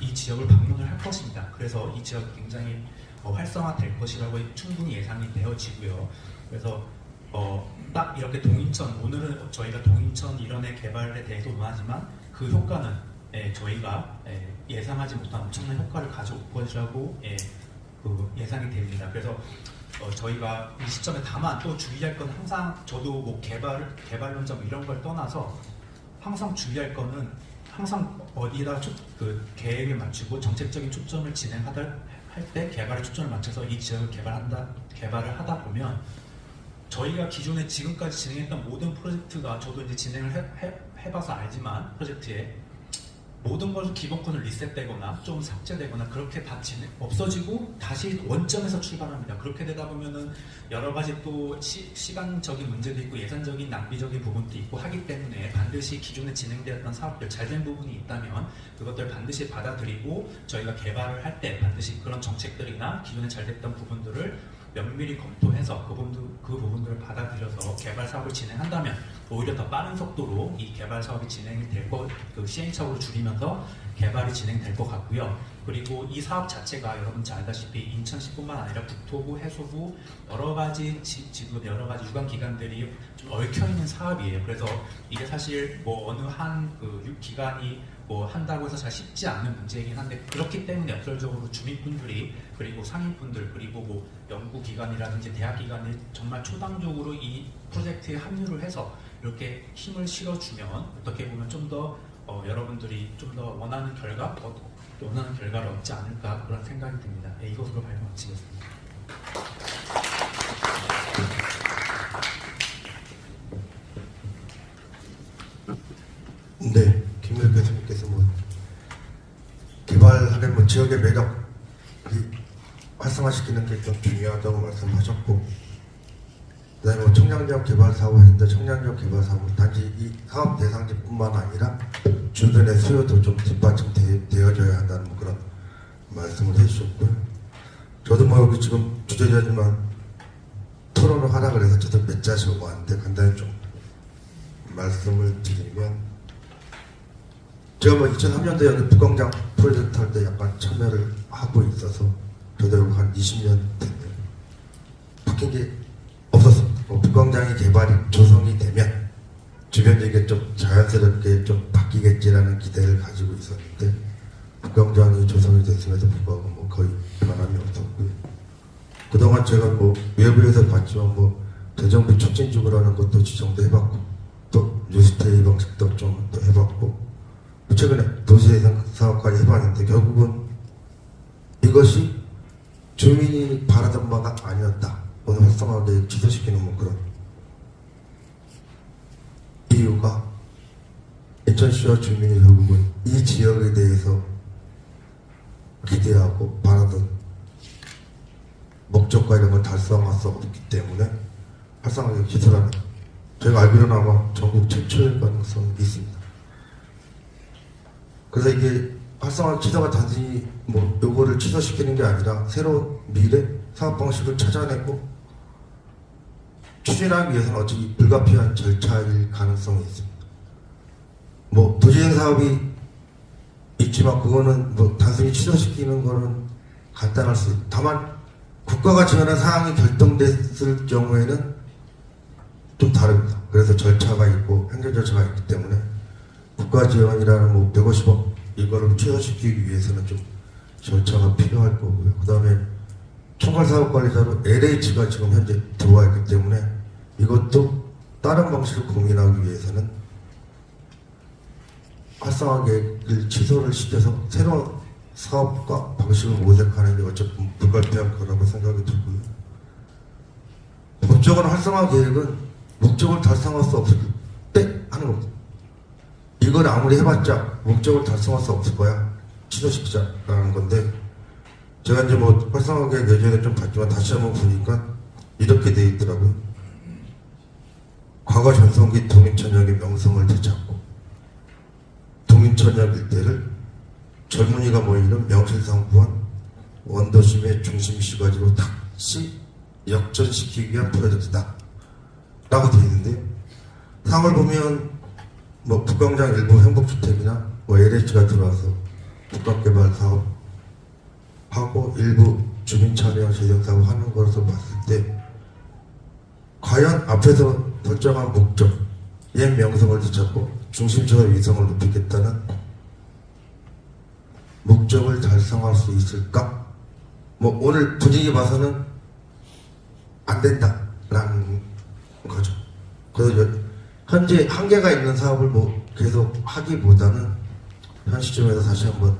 이 지역을 방문을 할 것입니다. 그래서 이 지역이 굉장히 활성화될 것이라고 충분히 예상이 되어지고요. 그래서 딱 이렇게 동인천, 오늘은 저희가 동인천 일원의 개발에 대해서 논하지만 그 효과는 저희가 예상하지 못한 엄청난 효과를 가져올 것이라고 예상이 됩니다. 그래서 저희가 이 시점에 다만 또 주의할 건, 항상 저도 뭐 개발론자 이런 걸 떠나서 항상 주의할 거는, 항상 어디에다 그 계획을 맞추고 정책적인 초점을 할 때 개발에 초점을 맞춰서 이 지역을 개발을 하다 보면 저희가 기존에 지금까지 진행했던 모든 프로젝트가, 저도 이제 진행을 해봐서 알지만, 프로젝트에 모든 것을 기본권을 리셋되거나 좀 삭제되거나 그렇게 다 없어지고 다시 원점에서 출발합니다. 그렇게 되다 보면은 여러 가지 또 시간적인 문제도 있고 예산적인 낭비적인 부분도 있고 하기 때문에, 반드시 기존에 진행되었던 사업들 잘된 부분이 있다면 그것들을 반드시 받아들이고 저희가 개발을 할 때 반드시 그런 정책들이나 기존에 잘 됐던 부분들을 면밀히 검토해서 그 부분들을 받아들여서 개발 사업을 진행한다면 오히려 더 빠른 속도로 이 개발 사업이 진행이 될 그 시행착오를 줄이면서 개발이 진행될 것 같고요. 그리고 이 사업 자체가 여러분 잘 알다시피 인천시뿐만 아니라 국토부, 해수부 여러 가지 지금 여러 가지 유관 기관들이 좀 얽혀 있는 사업이에요. 그래서 이게 사실 뭐 어느 한 그 기관이 뭐 한다고 해서 잘 쉽지 않은 문제이긴 한데, 그렇기 때문에 역설적으로 주민분들이, 그리고 상인분들, 그리고 뭐 연구기관이라든지 대학기관이 정말 초당적으로 이 프로젝트에 합류를 해서 이렇게 힘을 실어주면 어떻게 보면 좀 더 여러분들이 좀 더 원하는 결과를 얻지 않을까, 그런 생각이 듭니다. 이것으로 발표 마치겠습니다. 네, 김일 교수님께서 뭐 개발하는 뭐 지역의 매력 활성화시키는 게 좀 중요하다고 말씀하셨고, 그다음에 뭐 청량지역 개발 사업을 했는데 청량지역 개발 사업은 단지 이 사업 대상지뿐만 아니라 주변의 수요도 좀 뒷받침되어져야 한다는 뭐 그런 말씀을 해주셨고요. 저도 뭐 여기 지금 주제자지만 토론을 하라 그래서 저도 몇 자씩 왔는데 간단히 좀 말씀을 드리면, 제가 뭐 2003년도에 여기 북광장 프로젝트 할 때 약간 참여를 하고 있어서 저도 여기 한 20년 됐네요. 바뀐 게 없었습니다. 북광장이 개발이 조성이 되면 주변 지역에 좀 자연스럽게 좀 바뀌겠지라는 기대를 가지고 있었는데, 북광장이 조성이 됐음에도 불구하고 뭐 거의 변함이 없었고요. 그동안 제가 뭐 외부에서 봤지만 뭐 대정부 촉진적으로 하는 것도 지정도 해봤고, 또 뉴스테이 방식도 좀 더 해봤고, 최근에 도시예산 사업까지 해봤는데 결국은 이것이 주민이 바라던 바가 아니었다. 오늘 활성화하게 취소시키는 뭐 그런 이유가, 인천시와 주민이 결국은 이 지역에 대해서 기대하고 바라던 목적과 이런 걸 달성할 수 없기 때문에 활성화하게 취소라는, 제가 알기로는 아마 전국 최초일 가능성이 있습니다. 그래서 이게 활성화 취소가 단순히 뭐 요거를 취소시키는 게 아니라 새로운 미래 사업 방식을 찾아내고 추진하기 위해서는 어차피 불가피한 절차일 가능성이 있습니다. 뭐 도시행 사업이 있지만 그거는 뭐 단순히 취소시키는 거는 간단할 수 있습니다. 다만 국가가 지원한 사항이 결정됐을 경우에는 좀 다릅니다. 그래서 절차가 있고 행정 절차가 있기 때문에 국가 지원이라는 뭐 150억 이거를 취소시키기 위해서는 좀 절차가 필요할 거고요. 그 다음에 총괄사업관리자로 LH가 지금 현재 들어와 있기 때문에 이것도 다른 방식을 고민하기 위해서는 활성화 계획을 취소를 시켜서 새로운 사업과 방식을 모색하는 게 어차피 불가피할 거라고 생각이 들고요. 법적으로 활성화 계획은 목적을 달성할 수 없을 때 하는 겁니다. 이걸 아무리 해봤자 목적을 달성할 수 없을 거야. 취소시키자라는 건데, 제가 이제 뭐 활성화 계획 예전에 좀 봤지만 다시 한번 보니까 이렇게 돼 있더라고요. 과거 전성기 동인천역의 명성을 되찾고 동인천역 일대를 젊은이가 모이는 명실상부한 원도심의 중심 시가지로 다시 역전시키기 위한 프로젝트다 라고 되어 있는데요. 상을 보면 뭐 북광장 일부 행복주택이나 뭐 LH가 들어와서 복합개발 사업 하고 일부 주민참여 재정 사업 하는 것으로 봤을 때 과연 앞에서 설정한 목적, 옛 명성을 되찾고 중심적인 위성을 높이겠다는 목적을 달성할 수 있을까? 뭐 오늘 분위기 봐서는 안 된다라는 거죠. 그래서 현재 한계가 있는 사업을 뭐 계속 하기보다는 현 시점에서 다시 한번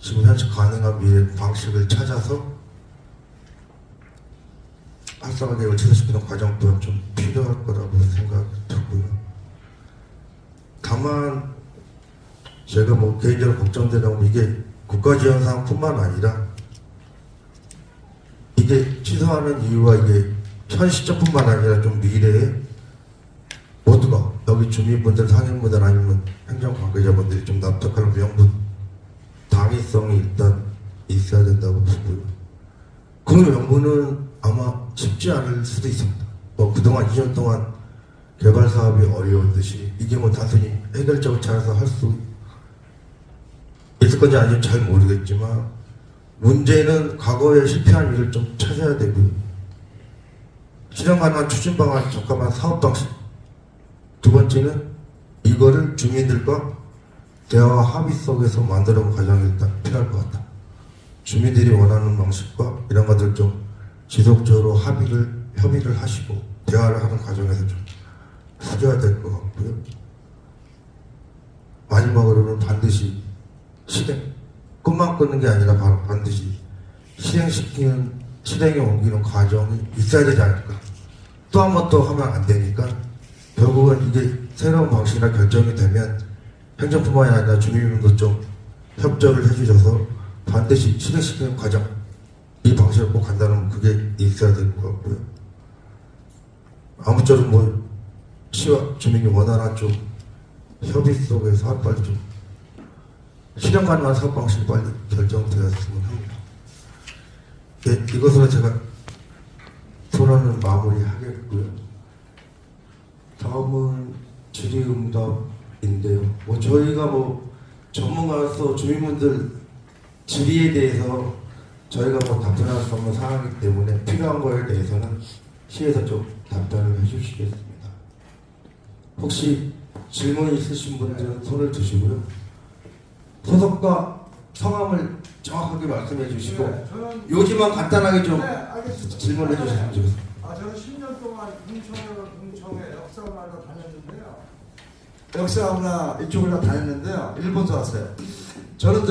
지금 현재 가능한 미래 방식을 찾아서 활성화 계획을 체결시키는 과정 또한 좀 필요할 거라고 생각이 들고요. 다만 제가 뭐 개인적으로 걱정되는 건 이게 국가지원사항뿐만 아니라 이게 취소하는 이유가 이게 현 시점뿐만 아니라 좀 미래에 모두가 여기 주민분들, 상인분들 아니면 행정관계자분들이 좀 납득하는 명분 당위성이 일단 있어야 된다고 보고요. 그 명분은 아마 쉽지 않을 수도 있습니다. 뭐 그동안 2년 동안 개발 사업이 어려웠듯이 이게 뭐 단순히 해결책을 찾아서 할 수 있을 건지 아닌지 잘 모르겠지만 문제는 과거에 실패한 일을 좀 찾아야 되고요. 실현 가능한 추진 방안, 적합한 사업 방식. 두 번째는 이거를 주민들과 대화와 합의 속에서 만들어온 과정이 일단 필요할 것 같다. 주민들이 원하는 방식과 이런 것들 좀 지속적으로 협의를 하시고 대화를 하는 과정에서 좀 해줘야 될 것 같고요. 마지막으로는 반드시 꿈만 꾸는 게 아니라 반드시 실행에 옮기는 과정이 있어야 되지 않을까. 또 한 번 또 하면 안 되니까 결국은 이게 새로운 방식이나 결정이 되면 행정뿐만이 아니라 주민분도 좀 협조를 해주셔서 반드시 실행시키는 과정, 이 방식을 꼭 간다면 그게 있어야 될 것 같고요. 아무쪼록 뭐 시와 주민이 원활한 좀 협의 속에서 빨리 좀 실현 가능한 사업 방식이 빨리 결정되었으면 합니다. 네, 이것으로 제가 토론을 마무리하겠고요. 다음은 질의응답인데요. 뭐 저희가 뭐 전문가로서 주민분들 질의에 대해서 저희가 뭐 답변할 수 없는 상황이기 때문에 필요한 거에 대해서는 시에서 좀 답변을 해주시겠습니다. 혹시 질문 있으신 분들은 손을 드시고요. 소속과 성함을 정확하게 말씀해 주시고 저는 요지만 간단하게 좀 알겠습니다. 질문해 주시면 좋겠습니다. 저는 10년 동안 공청회 역사문화를 다녔는데요. 역사문화 이쪽을 다 다녔는데요. 일본서 왔어요. 저는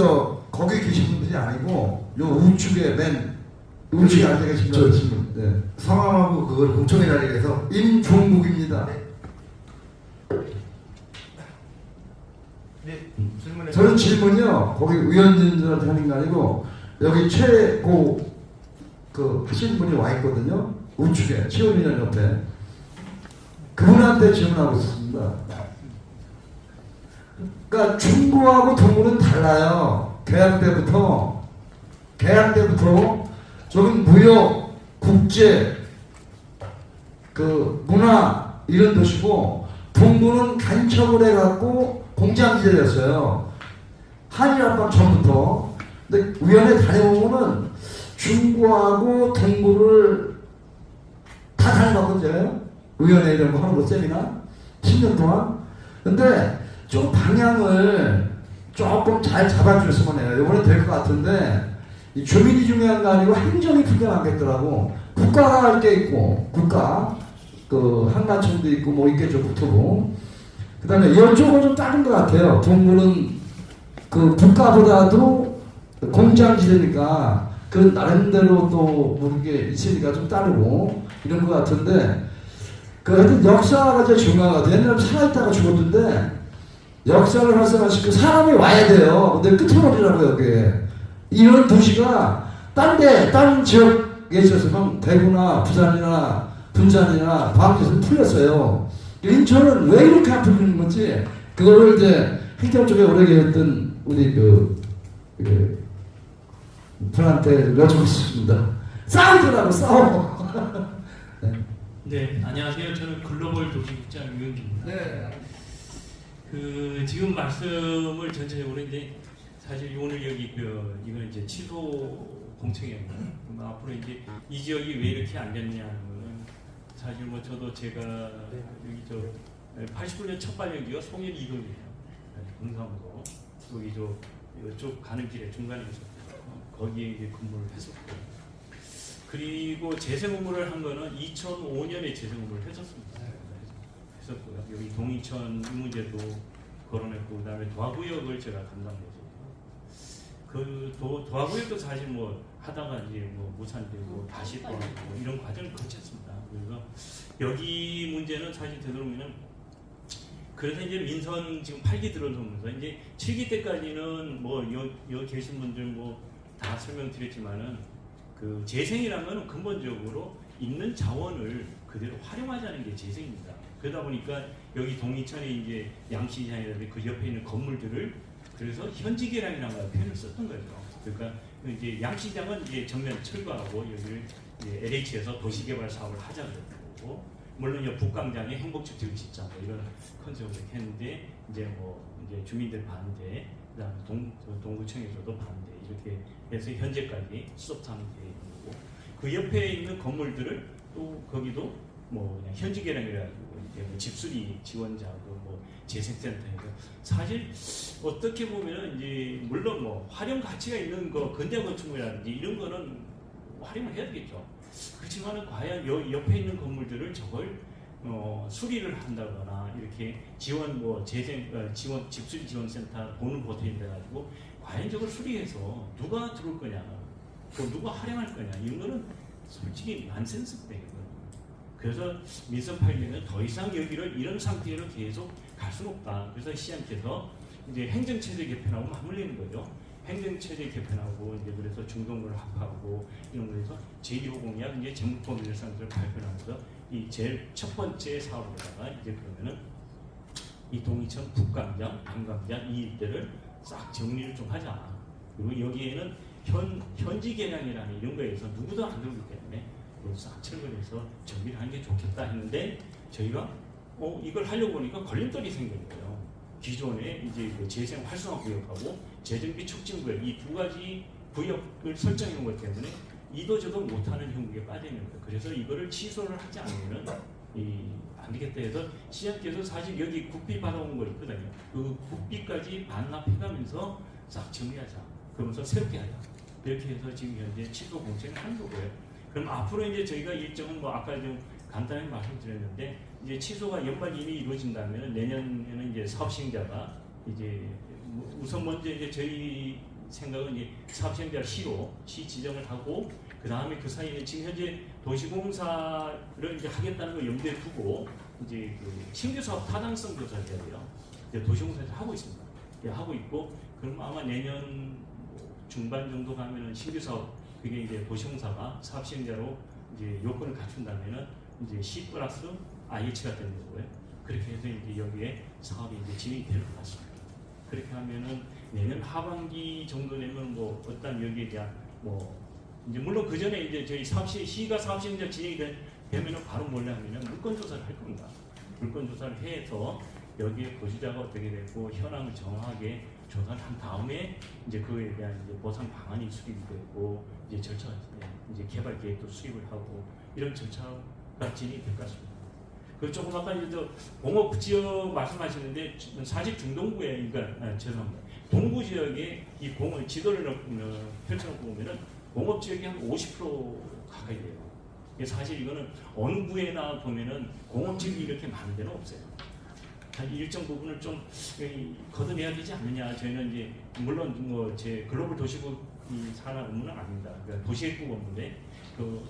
거기 계신 분들이 아니고 요 우측에 맨 우측에 앉아 계신 분. 네. 성함하고 그걸 공청회 자리에서 임종국입니다. 질문해 저는 질문이요. 거기 위원님들한테 하는 게 아니고 여기 최고 하신 분이 와 있거든요. 우측에 최원위원 옆에 그분한테 질문하고 있습니다. 그러니까 중고하고 동구는 달라요. 개항 때부터 저긴 무역, 국제, 문화 이런 도시고 동구는 간척을 해갖고 공장지대였어요. 한일합방 전부터. 근데 위원회 다녀보면은 중구하고 동구를 다 다녀봤거든요. 위원회 이런 거 하는 거 세미나 10년 동안. 근데 좀 방향을 조금 잘 잡아주셨으면 해요. 이번에 될 것 같은데 이 주민이 중요한 거 아니고 행정이 중요하겠더라고. 국가가 할 게 있고 국가 한가청도 있고 뭐 있겠죠. 국토부. 그 다음에 이쪽은 좀 다른 것 같아요. 동구는 국가보다도 공장지대니까 나름대로 또 모르게 있으니까 좀 다르고 이런 것 같은데 하여튼 역사가 제일 중요한 것 같아요. 옛날에 살아있다가 죽었는데 역사를 활성화시키고 사람이 와야 돼요. 근데 끝머리라고요, 여기에. 이런 도시가 다른 지역에 있었으면 대구나 부산이나 분산이나 과학기술이 풀렸어요. 인천은 왜 이렇게 안 풀리는 건지 그거를 이제 행정 쪽에 오래 계셨던 우리 분한테 여쭙고 싶습니다. 싸우더라고 싸워. 네, 안녕하세요. 저는 글로벌 도시국장 유영기입니다. 네. 지금 말씀을 전체적으로 이제 사실 오늘 여기 이건 이제 취소 공청회입니다. 앞으로 이제 이 지역이 왜 이렇게 안 됐냐는 거는 사실 뭐 저도 제가 여기 89년 첫 발령지가 송일 이동이에요. 동사무소 여기 이쪽 가는 길에 중간에 있었고 거기에 이제 근무를 했었고. 그리고 재생 업무를 한 거는 2005년에 재생 업무를 했었습니다. 했었고요. 여기 동이천 이 문제도 거론했고, 그다음에 도화구역을 제가 담당해서 도화구역도 사실 뭐 하다가 이제 뭐 무산되고 다시 또 이런 과정을 거쳤습니다. 그래서 여기 문제는 사실 되도록이면 그래서 이제 민선 지금 8기 들어서면서 이제 7기 때까지는 뭐 여기 계신 분들 뭐 다 설명드렸지만은 재생이라면 근본적으로 있는 자원을 그대로 활용하자는 게 재생입니다. 그러다 보니까 여기 동이천에 이제 양시장이라든지 그 옆에 있는 건물들을 그래서 현지개량이라는 표현을 썼던 거죠. 그러니까 이제 양시장은 이제 정면 철거하고 여기를 이제 LH에서 도시개발 사업을 하자는 거고, 물론 이 북광장에 행복주택을 짓자 뭐 이런 컨셉으로 했는데 이제 이제 주민들 반대, 그다음 동구청에서도 반대 이렇게 해서 현재까지 수습 상태에 있는 거고, 그 옆에 있는 건물들을 또 거기도 뭐 그냥 현지 개량이라고 이제 뭐 집수리 지원자고 뭐 재생센터에서 사실 어떻게 보면은 이제 물론 뭐 활용 가치가 있는 거 근대 건축물이라든지 이런 거는 활용을 해야 되겠죠. 그렇지만은 과연 옆에 있는 건물들을 저걸 수리를 한다거나 이렇게 지원 지원 집수리 지원센터 돈을 보태인돼 가지고 과연 저걸 수리해서 누가 들어올 거냐, 또 누가 활용할 거냐 이런 거는 솔직히 난센스예요. 그래서 민선 8년은 더 이상 여기를 이런 상태로 계속 갈 수는 없다. 그래서 시장께서 이제 행정체제 개편하고 맞물리는 거죠. 행정체제 개편하고 이제 그래서 중동부를 합하고 이런 거에서 제2호 공약 이제 전국범 일상들을 발표하면서 이 제일 첫 번째 사업에다가 이제 그러면은 이 동이천 북광장, 남광장 이 일대를 싹 정리를 좀 하자. 그리고 여기에는 현지 개량이라는 이런 거에서 누구도 안 들어오기 때문에 싹 철거해서 정비를 하는 게 좋겠다 했는데 저희가 이걸 하려고 보니까 걸림돌이 생긴 거예요. 기존에 이제 재생 활성화 구역하고 재정비 촉진 구역 이 두 가지 구역을 설정해 놓은 것 때문에 이도 저도 못하는 형국에 빠져 있는 거예요. 그래서 이거를 취소를 하지 않으면 안 되겠다 해서 시장께서 사실 여기 국비 받아온 거 있거든요. 그 국비까지 반납해가면서 싹 정리하자. 그러면서 새롭게 하자. 이렇게 해서 지금 현재 취소 공천을 하는 거고요. 그럼 앞으로 이제 저희가 일정은 뭐 아까 좀 간단히 말씀드렸는데 이제 취소가 연말임이 이루어진다면 내년에는 이제 사업 시행자가 이제 우선 먼저 이제 저희 생각은 이제 사업 시행자 시 지정을 하고 그 다음에 그 사이에 지금 현재 도시공사를 이제 하겠다는 걸 염두에 두고 이제 신규 사업 타당성 조사를 해야 돼요. 이제 도시공사에서 하고 있습니다. 하고 있고 그럼 아마 내년 중반 정도 가면은 신규 사업 그게 이제 도시공사가 사업 시행자로 이제 요건을 갖춘다면은 이제 C 플러스 IH가 되는 거고요. 그렇게 해서 이제 여기에 사업이 이제 진행이 될 것 같습니다. 그렇게 하면은 내년 하반기 정도 되면 뭐 어떤 여기에 대한 뭐 이제 물론 그 전에 이제 저희 시가 사업 시행자 진행이 되면은 바로 몰래 하면은 물건 조사를 할 겁니다. 물건 조사를 해서 여기에 거주자가 어떻게 되고 현황을 정확하게 조사를 한 다음에 이제 그에 대한 이제 보상 방안이 수립이 되고 이제 절차가 이제 개발 계획도 수립을 하고 이런 절차가 진행이 될 것 같습니다. 그 조금 아까 이제 공업 지역 말씀하시는데 사실 중동부에 그러니까 죄송합니다. 동부 지역에 이 공업 지도를 펼쳐놓고 보면은 공업 지역이 한 50% 가까이 돼요. 사실 이거는 어느 부에나 보면은 공업 지역이 이렇게 많은 데는 없어요. 일정 부분을 좀 걷어내야 되지 않느냐. 저희는 이제 물론 뭐 제 글로벌 도시국 산하 업무는 아닙니다. 그러니까 도시계획국 업무인데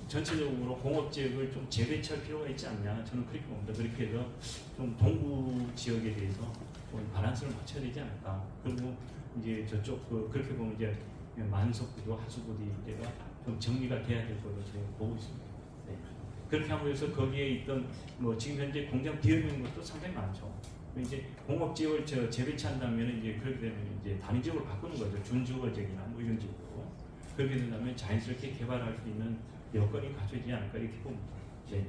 전체적으로 공업 지역을 좀 재배치할 필요가 있지 않냐. 저는 그렇게 봅니다. 그렇게 해서 좀 동부 지역에 대해서 좀 바란스를 맞춰야 되지 않을까. 그리고 이제 저쪽 그렇게 보면 이제 만석구도 하수구도 이제가 좀 정리가 돼야 될 걸로 저희가 보고 있습니다. 네. 그렇게 함으로써 거기에 있던 뭐 지금 현재 공장 비어 있는 것도 상당히 많죠. 이제 공업 지역을 재배치한다면 이제 그렇게 되면 이제 단위 지역으로 바꾸는 거죠. 준주거 지역이나 뭐 이런 지역으로. 그렇게 된다면 자연스럽게 개발할 수 있는 여건이 갖춰지지 않을까 이렇게 봅니다. 제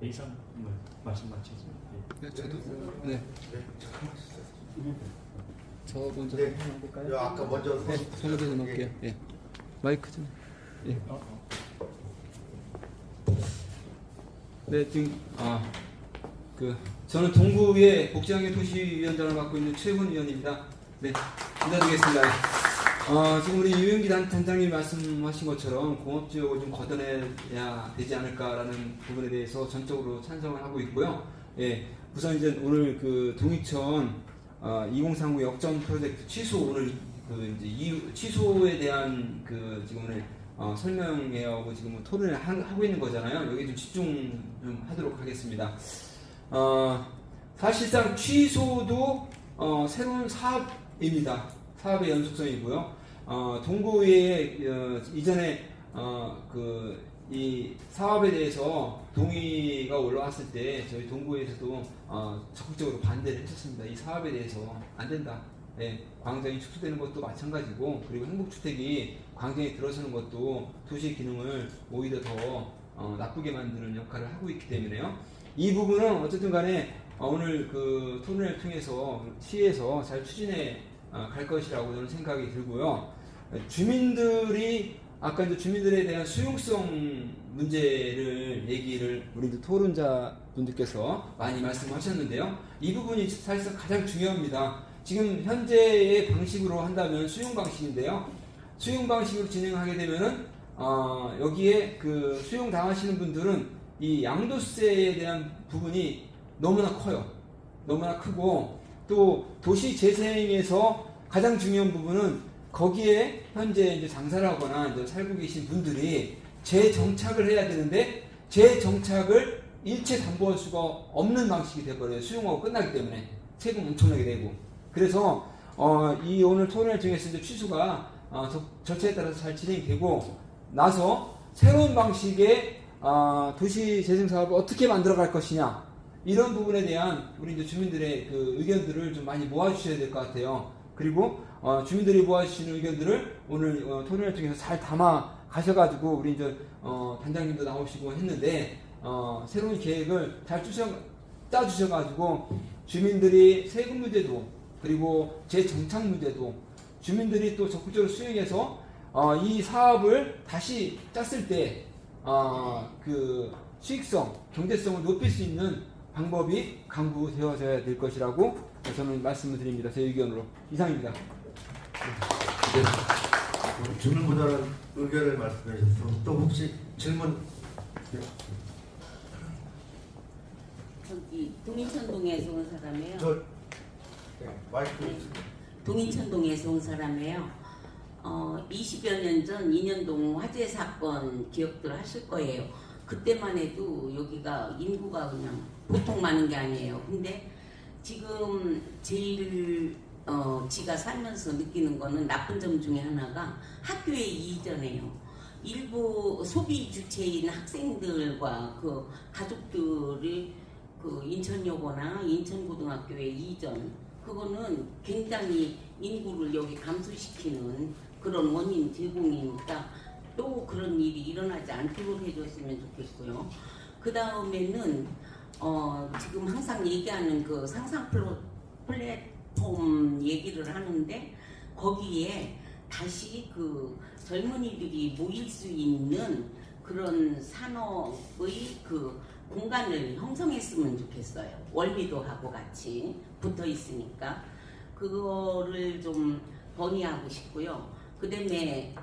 이상 뭐 말씀 마치겠습니다. 네, 저도 네. 저 먼저 네. 한번 볼까요? 아까 먼저 네, 저 먼저 좀 할게요. 예. 마이크 좀. 예. 네, 지금 저는 동구의 복지환경 도시위원장을 맡고 있는 최훈 의원입니다. 네, 인사드리겠습니다. 지금 우리 유영기 단장님이 말씀하신 것처럼 공업지역을 좀 걷어내야 되지 않을까라는 부분에 대해서 전적으로 찬성을 하고 있고요. 예, 우선 이제 오늘 그 동이천 2039 역전 프로젝트 취소 오늘 이제 취소에 대한 지금 오늘 설명회하고 지금 토론을 하고 있는 거잖아요. 여기 좀 집중 좀 하도록 하겠습니다. 사실상 취소도 새로운 사업입니다. 사업의 연속성이고요. 동구에 이전에 이 사업에 대해서 동의가 올라왔을 때 저희 동구에서도 적극적으로 반대를 했었습니다. 이 사업에 대해서 안 된다. 네, 광장이 축소되는 것도 마찬가지고, 그리고 행복주택이 광장에 들어서는 것도 도시의 기능을 오히려 더 나쁘게 만드는 역할을 하고 있기 때문에요. 이 부분은 어쨌든 간에 오늘 그 토론을 통해서 시에서 잘 추진해 갈 것이라고 저는 생각이 들고요. 주민들이 아까 이제 주민들에 대한 수용성 문제를 얘기를 우리 토론자 분들께서 많이 말씀하셨는데요. 이 부분이 사실상 가장 중요합니다. 지금 현재의 방식으로 한다면 수용 방식인데요. 수용 방식으로 진행하게 되면은 여기에 그 수용 당하시는 분들은 이 양도세에 대한 부분이 너무나 커요. 너무나 크고, 또 도시 재생에서 가장 중요한 부분은 거기에 현재 이제 장사를 하거나 이제 살고 계신 분들이 재정착을 해야 되는데 재정착을 일체 담보할 수가 없는 방식이 되어버려요. 수용하고 끝나기 때문에 세금 엄청나게 내고. 그래서 이 오늘 토론을 통해서 이제 취소가 절차에 따라서 잘 진행되고 나서 새로운 방식의 도시 재생 사업을 어떻게 만들어갈 것이냐, 이런 부분에 대한 우리 이제 주민들의 그 의견들을 좀 많이 모아주셔야 될 것 같아요. 그리고 주민들이 모아주시는 의견들을 오늘 토론을 통해서 잘 담아 가셔가지고 우리 이제 단장님도 나오시고 했는데 새로운 계획을 잘 짜주셔가지고 주민들이 세금 문제도 그리고 재정착 문제도 주민들이 또 적극적으로 수용해서 이 사업을 다시 짰을 때 그 수익성, 경제성을 높일 수 있는 방법이 강구되어져야 될 것이라고 저는 말씀을 드립니다. 제 의견으로. 이상입니다. 네. 질문보다는 의견을 말씀해 주셔서 또 혹시 질문? 저기 동인천동에서 온 사람이에요. 마이크. 동인천동에서 온 사람이에요. 20여 년 전 인현동 화재 사건 기억들 하실 거예요. 그때만 해도 여기가 인구가 그냥 보통 많은 게 아니에요. 근데 지금 제일 지가 살면서 느끼는 거는 나쁜 점 중에 하나가 학교의 이전이에요. 일부 소비 주체인 학생들과 그 가족들이 그 인천여고나 인천고등학교의 이전, 그거는 굉장히 인구를 여기 감소시키는 그런 원인 제공이니까 또 그런 일이 일어나지 않도록 해줬으면 좋겠고요. 그 다음에는 지금 항상 얘기하는 그 상상 플랫폼 얘기를 하는데 거기에 다시 그 젊은이들이 모일 수 있는 그런 산업의 그 공간을 형성했으면 좋겠어요. 월미도 하고 같이 붙어 있으니까 그거를 좀 건의하고 싶고요. 그 다음에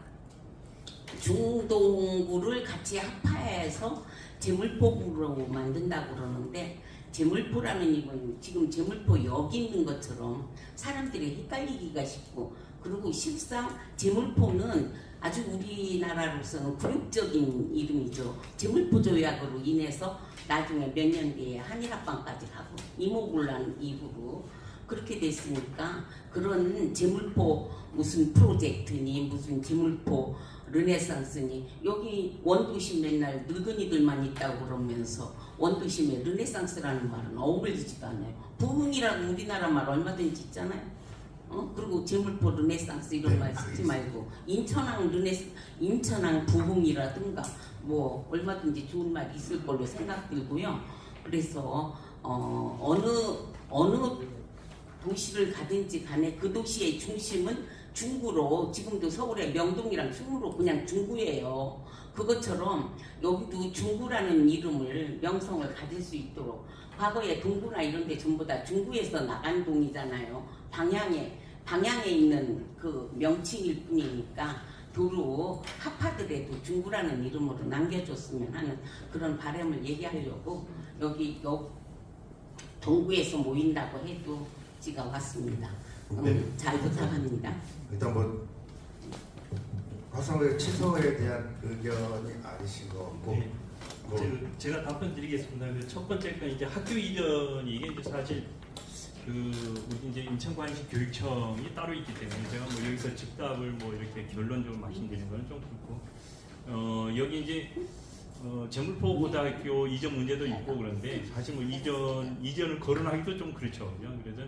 중동구를 같이 합파해서 제물포구로 만든다고 그러는데, 제물포라는 이건 지금 제물포 여기 있는 것처럼 사람들이 헷갈리기가 쉽고, 그리고 실상 제물포는 아주 우리나라로서는 굴욕적인 이름이죠. 제물포 조약으로 인해서 나중에 몇 년 뒤에 한일합방까지 하고 이모군란 이후로 그렇게 됐으니까 그런 재물포 무슨 프로젝트니 무슨 재물포 르네상스니 여기 원도심 맨날 늙은이들만 있다고 그러면서 원도심에 르네상스라는 말은 어울리지도 않아요. 부흥이라고 우리나라 말 얼마든지 있잖아요. 그리고 재물포 르네상스 이런 말 쓰지 말고 인천항 부흥이라든가 뭐 얼마든지 좋은 말 있을 걸로 생각 들고요. 그래서 어느 도시를 가든지 간에 그 도시의 중심은 중구로 지금도 서울의 명동이랑 중구로 그냥 중구예요. 그것처럼 여기도 중구라는 이름을 명성을 가질 수 있도록 과거에 동구나 이런 데 전부 다 중구에서 나간 동이잖아요. 방향에 있는 그 명칭일 뿐이니까 도로 합하더라도 중구라는 이름으로 남겨줬으면 하는 그런 바람을 얘기하려고 여기 동구에서 모인다고 해도 제가 왔습니다. 잘 부탁합니다. 일단 뭐 화성의 취소에 대한 의견이 아니신 것 같고 네. 제가 답변 드리겠습니다. 첫 번째 건 이제 학교 이전이 이게 이제 사실 우리 이제 인천광역시 교육청이 따로 있기 때문에 제가 뭐 여기서 즉답을 뭐 이렇게 결론적으로 말씀드리는 건 좀 그렇고 여기 이제 재물포 고등학교 이전 문제도 있고 그런데 사실 뭐 이전을 거론하기도 좀 그렇죠. 그래서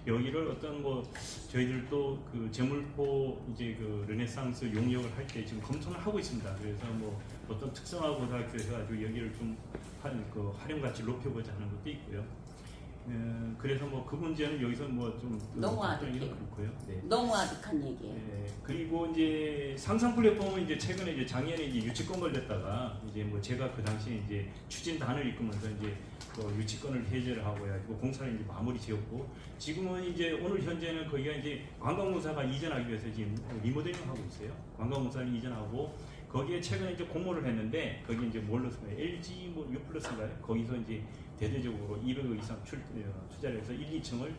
여기를 어떤 뭐 저희들도 그 재물포 이제 그 르네상스 용역을 할 때 지금 검토를 하고 있습니다. 그래서 뭐 어떤 특성화 고등학교 해가지고 여기를 좀 활용 가치를 높여보자 하는 것도 있고요. 그래서 뭐 그 문제는 여기서 뭐 좀 너무 아득해요. 그렇고요. 네. 너무 아득한 얘기예요. 그리고 이제 상상 플랫폼은 이제 최근에 이제 작년에 이제 유치권 걸렸다가 이제 뭐 제가 그 당시에 이제 추진단을 이끌면서 이제 그 유치권을 해제를 하고 해가지고 공사를 이제 마무리 지었고 지금은 이제 오늘 현재는 거기가 이제 관광공사가 이전하기 위해서 지금 리모델링 하고 있어요. 관광공사를 이전하고 거기에 최근에 이제 공모를 했는데 거기 이제 뭘로 쓰나요? LG 뭐 U+인가요? 거기서 이제 대대적으로 200억 이상 투자를 해서 1, 2층을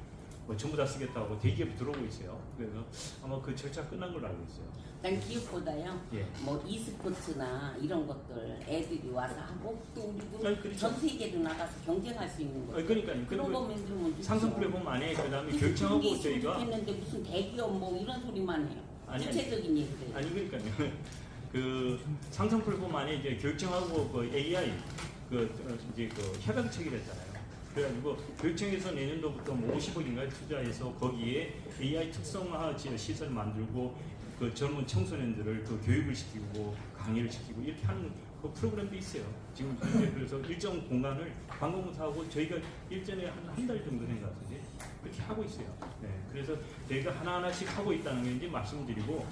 뭐 전부 다 쓰겠다고 대기업이 들어오고 있어요. 그래서 아마 그 절차 끝난 걸로 알고 있어요. 난 기업보다요. 예. 뭐 e스포츠나 이런 것들 애들이 와서 하고 또 우리도 아니, 그렇죠. 전 세계로 나가서 경쟁할 수 있는 거죠. 그러니까요. 그런 거 만들면 좋죠. 상상 플랫폼 안에 그다음에 결정하고 저희가 했는데 무슨 대기업 뭐 이런 소리만 해요. 아니, 구체적인 얘기들. 아니 그러니까요. 그 상상 플랫폼 안에 이제 결정하고 그 AI 이제 그 협약 체결 했잖아요. 그래가지고 교육청에서 내년도부터 뭐 50억인가 투자해서 거기에 AI 특성화 시설 만들고 그 젊은 청소년들을 그 교육을 시키고 강의를 시키고 이렇게 하는 그 프로그램도 있어요. 지금 이제 그래서 일정 공간을 관광공사하고 저희가 일전에 한 달 정도 된 것 같은데 그렇게 하고 있어요. 네, 그래서 저희가 하나하나씩 하고 있다는 게 이제 말씀드리고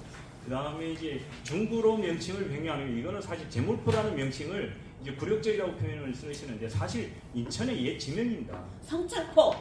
그 다음에 이제 중구로 명칭을 변경하는 이거는 사실 재물포라는 명칭을 이제 굴욕적이라고 표현을 쓰시는데 사실 인천의 옛 지명입니다. 성철포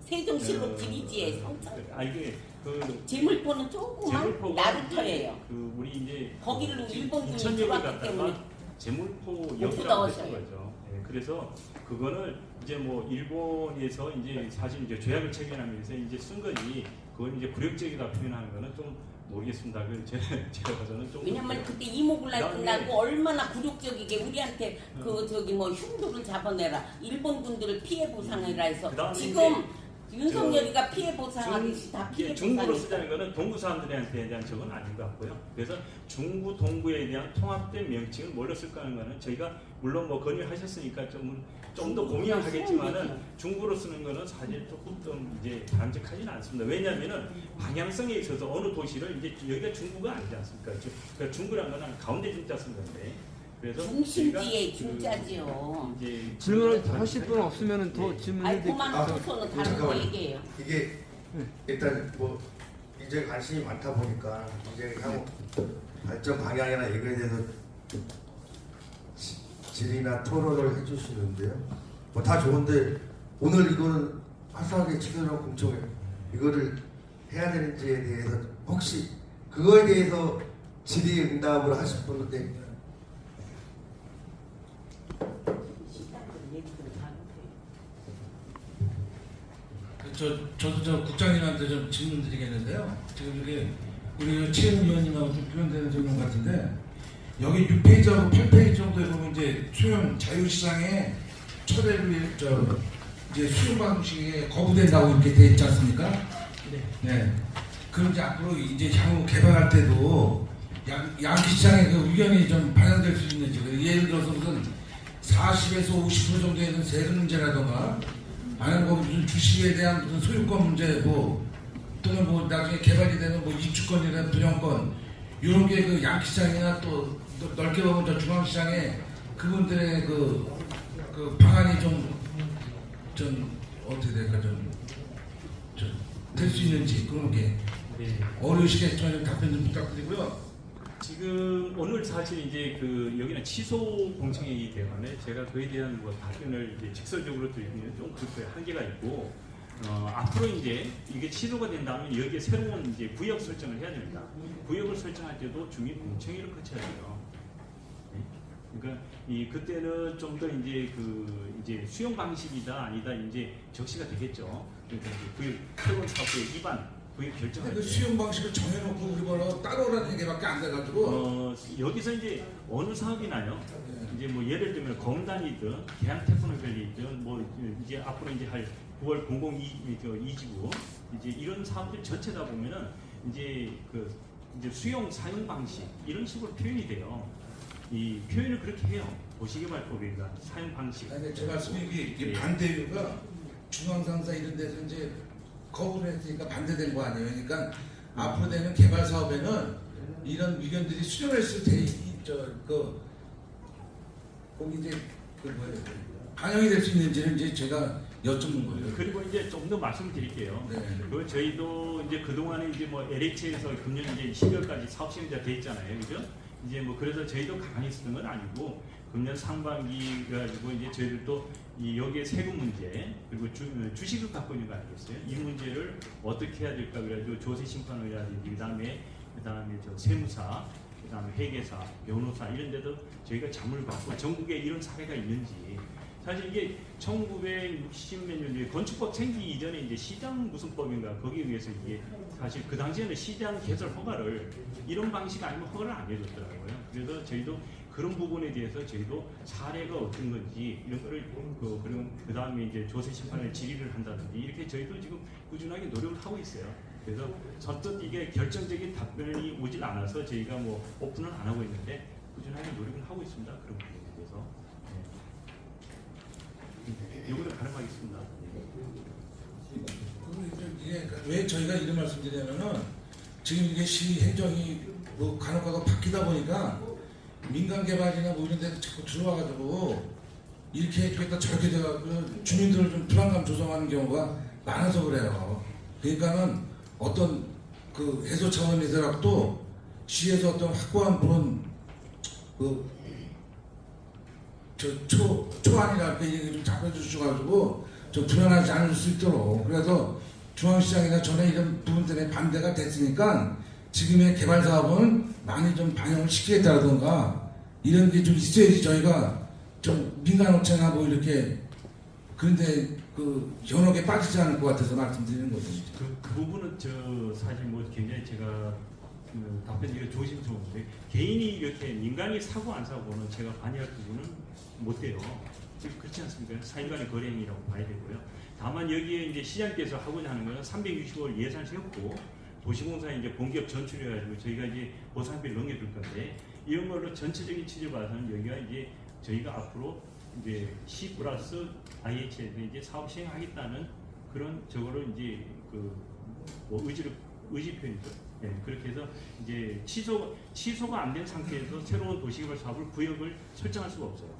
세종시로 지리지에 성철포. 이게 그 재물포는 조그만 나루터예요. 그 우리 이제 거기를 일본군이 인천역을 들어왔기 때문에 갖다가 재물포역이라고 부담하셔요. 했던 거죠. 네, 그래서 그거를 이제 뭐 일본에서 이제 사실 이제 조약을 체결하면서 이제 쓴 거지 그걸 이제 굴욕적이다 표현하는 거는 좀 모르겠습니다. 그 제가 봐서는 좀 왜냐면 그때 이모군날 그다음에 끝나고 얼마나 굴욕적이게 우리한테 그 저기 뭐 흉도를 잡아내라 일본 군들을 피해 보상해라 해서 그다음에 지금 윤석열이가 피해 보상하듯이 다 피해 중구로 보상했어요. 쓰자는 것은 동구 사람들한테 대한 적은 아닌 것 같고요. 그래서 중구 동구에 대한 통합된 명칭을 뭘로 쓸까 하는 거는 저희가 물론 뭐 건의하셨으니까 좀 더 고민을 하겠지만은 중구로 쓰는 거는 사실 조금 좀 이제 바람직하지는 않습니다. 왜냐하면은 방향성에 있어서 어느 도시를 이제 여기가 중구가 아니지 않습니까? 그러니까 중구라는 거는 가운데 중자 쓴 건데. 그래서 중심지에 중자지요. 이제 질문을 하실 분 없으면 더 질문을 아이 그만 소소는 다른 거 잠깐만요. 얘기해요. 이게 일단 뭐 이제 관심이 많다 보니까 이제 향후 발전 방향이나 이거에 대해서 질의나 토론을 해주시는데요. 뭐 다 좋은데 오늘 이거는 화사하게 치료랑 공청회 이거를 해야 되는지에 대해서 혹시 그거에 대해서 질의 응답을 하실 분인데 저도 국장님한테 좀 질문 드리겠는데요. 지금 이게 우리 최은위원님하고 좀 표현되는 질문 같은데 여기 6페이지하고 8페이지 정도에 보면 이제 소형 자유시장의 이제 수용 방식에 거부된다고 이렇게 돼 있지 않습니까? 네. 그럼 이제 앞으로 이제 향후 개발할 때도 양시장의 그 의견이 좀 반영될 수 있는지, 예를 들어서 무슨 40에서 50% 정도에 있는 세금 문제라던가, 아니면 뭐 무슨 주식에 대한 무슨 소유권 문제고, 또는 뭐 나중에 개발이 되는 뭐 입주권이나 분양권, 이런 게 그 양시장이나 또 넓게 보면 저 중앙시장에 그분들의 그 방안이 좀 어떻게 될까 좀 될 수 있는지 그런 게 네. 어려우시겠지만 좀 답변 좀 부탁드리고요. 지금 오늘 사실 이제 그 여기는 취소 공청이기 때문에 제가 그에 대한 뭐 답변을 이제 직설적으로 드리기는 좀 그렇게 한계가 있고, 앞으로 이제 이게 취소가 된다면 여기에 새로운 이제 구역 설정을 해야 됩니다. 구역을 설정할 때도 주민 공청회를 거쳐야 돼요. 네? 그러니까 그때는 좀 더 이제 수용 방식이다 아니다 이제 적시가 되겠죠. 그러니까 이제 구역 새로운 사업의 위반 구역 결정할 그 때. 수용 방식을 정해놓고 우리 뭐로 따로라는 얘기밖에 안 돼가지고 여기서 이제 어느 사업이나요? 이제 뭐 예를 들면 검단이든 계양테크노밸리든 뭐 이제 앞으로 이제 할 9월 002지구 이제 이런 사업들 전체다 보면은 이제 이제 수용 사용 방식 이런 식으로 표현이 돼요. 이 표현을 그렇게 해요. 도시개발법입니다. 사용 방식. 아니, 제 말씀이 이게 예. 반대 이유가 중앙상사 이런 데서 이제 거부를 했으니까 반대된 거 아니에요. 그러니까 앞으로 되는 개발 사업에는 이런 의견들이 수렴했을 때 거기 이제 반영이 될 수 있는지는 이제 제가 여쭙는 거예요. 그리고 이제 좀 더 말씀드릴게요. 네. 그 저희도 이제 그동안에 이제 뭐 LH에서 금년 이제 12월까지 사업 시행자 돼 있잖아요. 그죠? 이제 뭐 그래서 저희도 가만히 있었던 건 아니고 금년 상반기 가지고 이제 저희들도 여기에 세금 문제 그리고 주식을 갖고 있는 거 아니겠어요? 이 문제를 어떻게 해야 될까 그래가지고 조세 심판이라든지 그다음에 저 세무사 그다음에 회계사, 변호사 이런 데도 저희가 자문을 받고 전국에 이런 사례가 있는지 사실 이게 1960몇 년에 건축법 생기기 이전에 이제 시장 무슨 법인가 거기에 의해서 이게 사실 그 당시에는 시장 개설 허가를 이런 방식 아니면 허가를 안 해줬더라고요. 그래서 저희도 그런 부분에 대해서 저희도 사례가 어떤 건지 이런 거를 그리고 그 다음에 이제 조세 심판을 질의를 한다든지 이렇게 저희도 지금 꾸준하게 노력을 하고 있어요. 그래서 선뜻 이게 결정적인 답변이 오질 않아서 저희가 뭐 오픈을 안 하고 있는데 꾸준하게 노력을 하고 있습니다. 그런 부분에 대해서. 이거를 가능하겠습니다. 이게 왜 저희가 이런 말씀드리냐면은 지금 이게 시 행정이 뭐 간혹가다 바뀌다 보니까 민간 개발이나 뭐 이런 데 자꾸 들어와가지고 이렇게 해주겠다 저렇게 돼가지고 주민들을 좀 불안감 조성하는 경우가 많아서 그래요. 그러니까는 어떤 그 해소 차원이더라도 시에서 어떤 확고한 그런 초안이라 그 얘기 좀 잡아주셔가지고 좀 불안하지 않을 수 있도록 그래서 중앙시장이나 전에 이런 부분 때문에 반대가 됐으니까 지금의 개발 사업은 많이 좀 반영을 시키겠다던가 이런 게 좀 있어야지 저희가 좀 민간 업체나 뭐 이렇게 그런데 그 현혹에 빠지지 않을 것 같아서 말씀드리는 거죠. 그 부분은 사실 뭐 굉장히 제가 답변드리기가 조심스러운데 개인이 이렇게 민간이 사고 안 사고는 제가 관여할 부분은 못 돼요. 그렇지 않습니까? 사인간의 거래행위라고 봐야 되고요. 다만 여기에 이제 시장께서 하고자 하는 것은 360억 예산을 세웠고 도시공사에 이제 본기업 전출해가지고 저희가 이제 보상비를 넘겨줄 건데 이런 걸로 전체적인 취지를 봐서는 여기가 이제 저희가 앞으로 이제 C 플러스 IH에서 이제 사업 시행하겠다는 그런 저거를 이제 의지 표현이죠. 네, 그렇게 해서 이제 취소가 안 된 상태에서 새로운 도시개발 사업을 구역을 설정할 수가 없어요.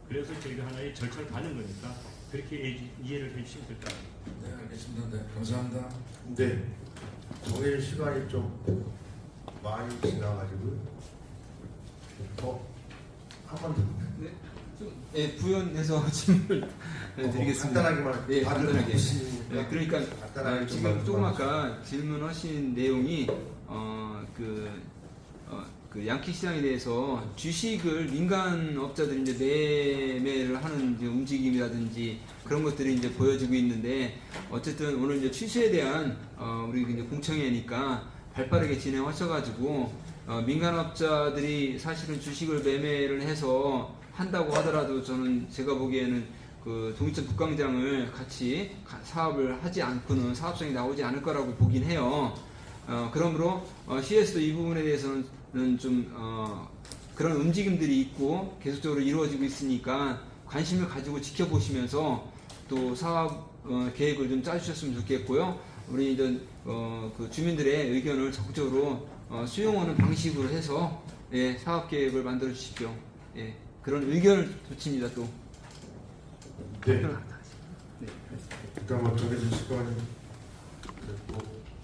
그래서 저희가 하나의 절차를 가는 거니까 그렇게 이해를 해주시면 될 것 같아요. 네, 알겠습니다. 네, 감사합니다. 근데 정해진 시간이 좀 많이 지나가지고 한 번 더. 네, 좀 부연해서 질문을 드리겠습니다. 간단하게만 네, 다들 간단하게. 바쁘시니까 네, 그러니까 간단하게 좀 지금 말씀 조금 해주세요. 아까 질문하신 내용이 그 양키 시장에 대해서 주식을 민간 업자들이 이제 매매를 하는 이제 움직임이라든지 그런 것들이 이제 보여지고 있는데 어쨌든 오늘 이제 취소에 대한 우리 이제 공청회니까 발빠르게 진행하셔가지고 민간 업자들이 사실은 주식을 매매를 해서 한다고 하더라도 저는 제가 보기에는 그 동이천 북광장을 같이 사업을 하지 않고는 사업성이 나오지 않을 거라고 보긴 해요. 그러므로 시에서도 이 부분에 대해서는 좀 그런 움직임들이 있고 계속적으로 이루어지고 있으니까 관심을 가지고 지켜보시면서 또 사업 계획을 좀 짜주셨으면 좋겠고요. 우리 이런 그 주민들의 의견을 적극적으로 수용하는 방식으로 해서 예, 사업 계획을 만들어 주십시오. 예, 그런 의견을 붙입니다. 또. 네. 일단 뭐 정해진 시간이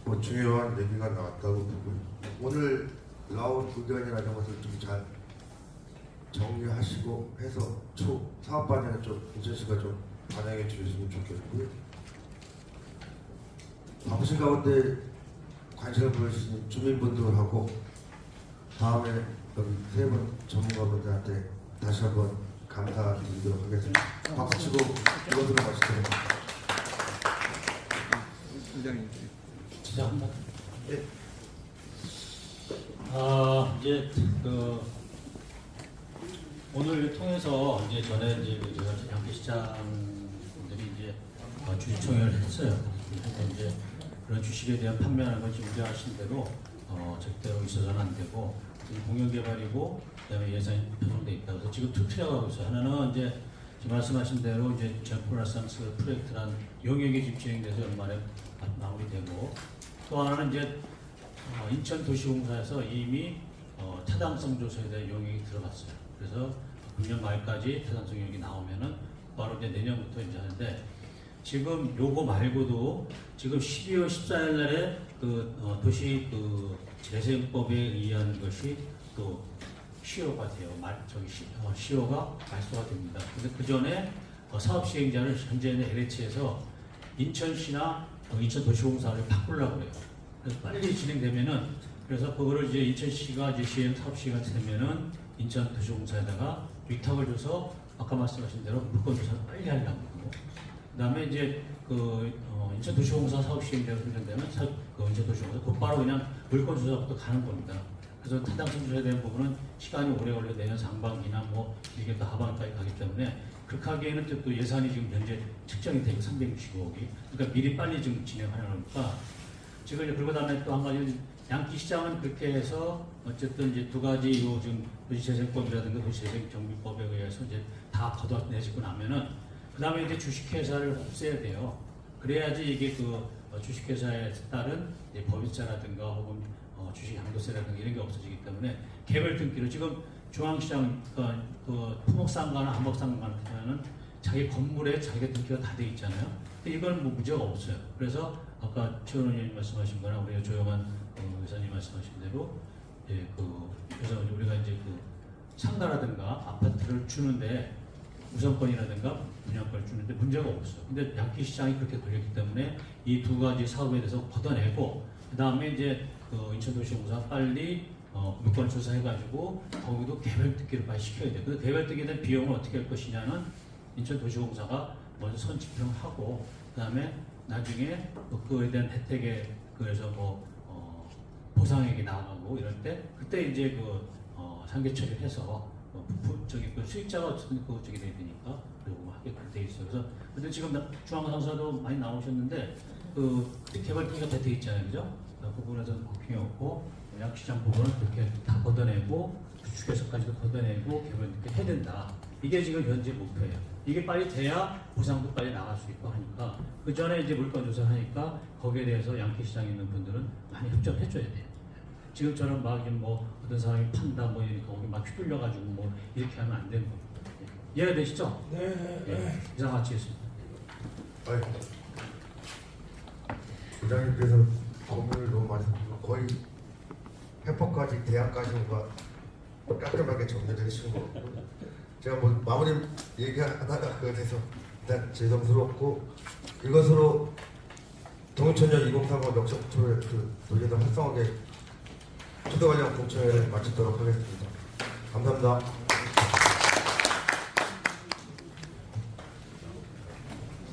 뭐 중요한 얘기가 나왔다고 보고요. 오늘 나온 의견이나 이런 것을 좀 잘 정리하시고 해서 사업 반영에 좀 인천시가 좀 반영해 주셨으면 좋겠고요. 바쁘신 가운데 관심을 보여주신 주민분들하고 다음에 여기 세 분 전문가분들한테 다시 한번 감사드리도록 하겠습니다. 박수 치고 이것으로 마치도록 부장님. 시작합니다. 네. 이제 오늘 통해서 이제 전에 이제 양피시장들이 이제 주주총회를 했어요. 그래서 이제 그런 주식에 대한 판매하는 걸 지금 우려하신 대로 절대로 있어서는 안 되고 공영개발이고 그다음에 예산이 편성돼 있다. 그래서 지금 두 트랙 하고 있어요. 하나는 이제 지금 말씀하신 대로 이제 제프라산스 프로젝트란 영역이 지금 진행돼서 연말에 마무리되고 또 하나는 이제 인천도시공사에서 이미 타당성 조사에 대한 영역이 들어갔어요. 그래서 금년 말까지 타당성 영역이 나오면은 바로 이제 내년부터 이제 하는데 지금 요거 말고도 지금 12월 14일 날에 도시 재생법에 의한 것이 또 시효가 돼요. 시효가 발효가 됩니다. 근데 그 전에 사업 시행자를 현재는 LH에서 인천시나 인천도시공사를 바꾸려고 해요. 그래서 빨리 진행되면은 그래서 그거를 이제 인천시가 이제 시행 사업 시행이 되면은 인천도시공사에다가 위탁을 줘서 아까 말씀하신 대로 물건 조사를 빨리 하려고 하고 그다음에 이제 인천도시공사 사업 시행대로 선정되면 인천도시공사 곧바로 그냥 물건 조사부터 가는 겁니다. 그래서 타당성 조사에 대한 부분은 시간이 오래 걸려 내년 상반기나 뭐 길게 또 하반기까지 가기 때문에 그렇게 하기에는 또 예산이 지금 현재 측정이 되고 365억이 그러니까 미리 빨리 좀 진행하려니까 지금 이제 그리고 다음에 또 한 가지 양키시장은 그렇게 해서 어쨌든 이제 두 가지 요 지금 도시재생법이라든가 도시재생정비법에 의해서 이제 다 걷어내지고 나면은 그 다음에 이제 주식회사를 없애야 돼요. 그래야지 이게 주식회사에 따른 법인세라든가 혹은 주식 양도세라든가 이런 게 없어지기 때문에 개별 등기로 지금 중앙시장 토목상가나 한복상가 같은 경우는 자기 건물에 자기가 등기가 다 돼 있잖아요. 근데 이건 뭐 문제가 없어요. 그래서 아까 최원 의원님 말씀하신 거나 우리 조영환 의사님 말씀하신 대로 그래서 우리가 이제 상가라든가 아파트를 주는데 우선권이라든가 분양권을 주는데 문제가 없어요. 근데 양키시장이 그렇게 돌렸기 때문에 이 두 가지 사업에 대해서 걷어내고 그 다음에 이제 인천도시공사 빨리 물건 조사해가지고 거기도 개별 등기를 빨리 시켜야 돼요. 그 개별 등기에 대한 비용을 어떻게 할 것이냐는 인천도시공사가 먼저 선집행하고 그 다음에 나중에 그거에 대한 혜택에 그래서 보상액이 나가고 이럴 때 그때 이제 상계 처리해서 수익자가 어쨌든 저기 돼야 되니까 그리고 하게끔 돼 있어요. 그래서 근데 지금 중앙상사도 많이 나오셨는데 개발 등기가 다 돼 있잖아요, 그죠? 그 부분에서는 걱정이 없고 양시장 부분은 그렇게 다 걷어내고 주식회사까지도 걷어내고 개발 등기 해야 된다. 이게 지금 현재 목표예요. 이게 빨리 돼야 보상도 빨리 나갈 수 있고 하니까 그 전에 이제 물건 조사를 하니까 거기에 대해서 양키시장에 있는 분들은 많이 협조해 줘야 돼요. 지금처럼 막 어떤 사람이 판다 이러니까 거기 막 휘둘려가지고 이렇게 하면 안 되는 겁니다. 이해가 되시죠? 네. 이상 마치겠습니다. 부장님께서 건물을 너무 많이 거의 해퍼까지 대학까지 뭔가 깔끔하게 정리를 해주신 것 같고 제가 마무리 얘기하다가 그에 대해서 일단 죄송스럽고 이것으로 동천역 2030 역sek토를 돌리던 활성하게 초대관련 공청회를 마치도록 하겠습니다. 감사합니다.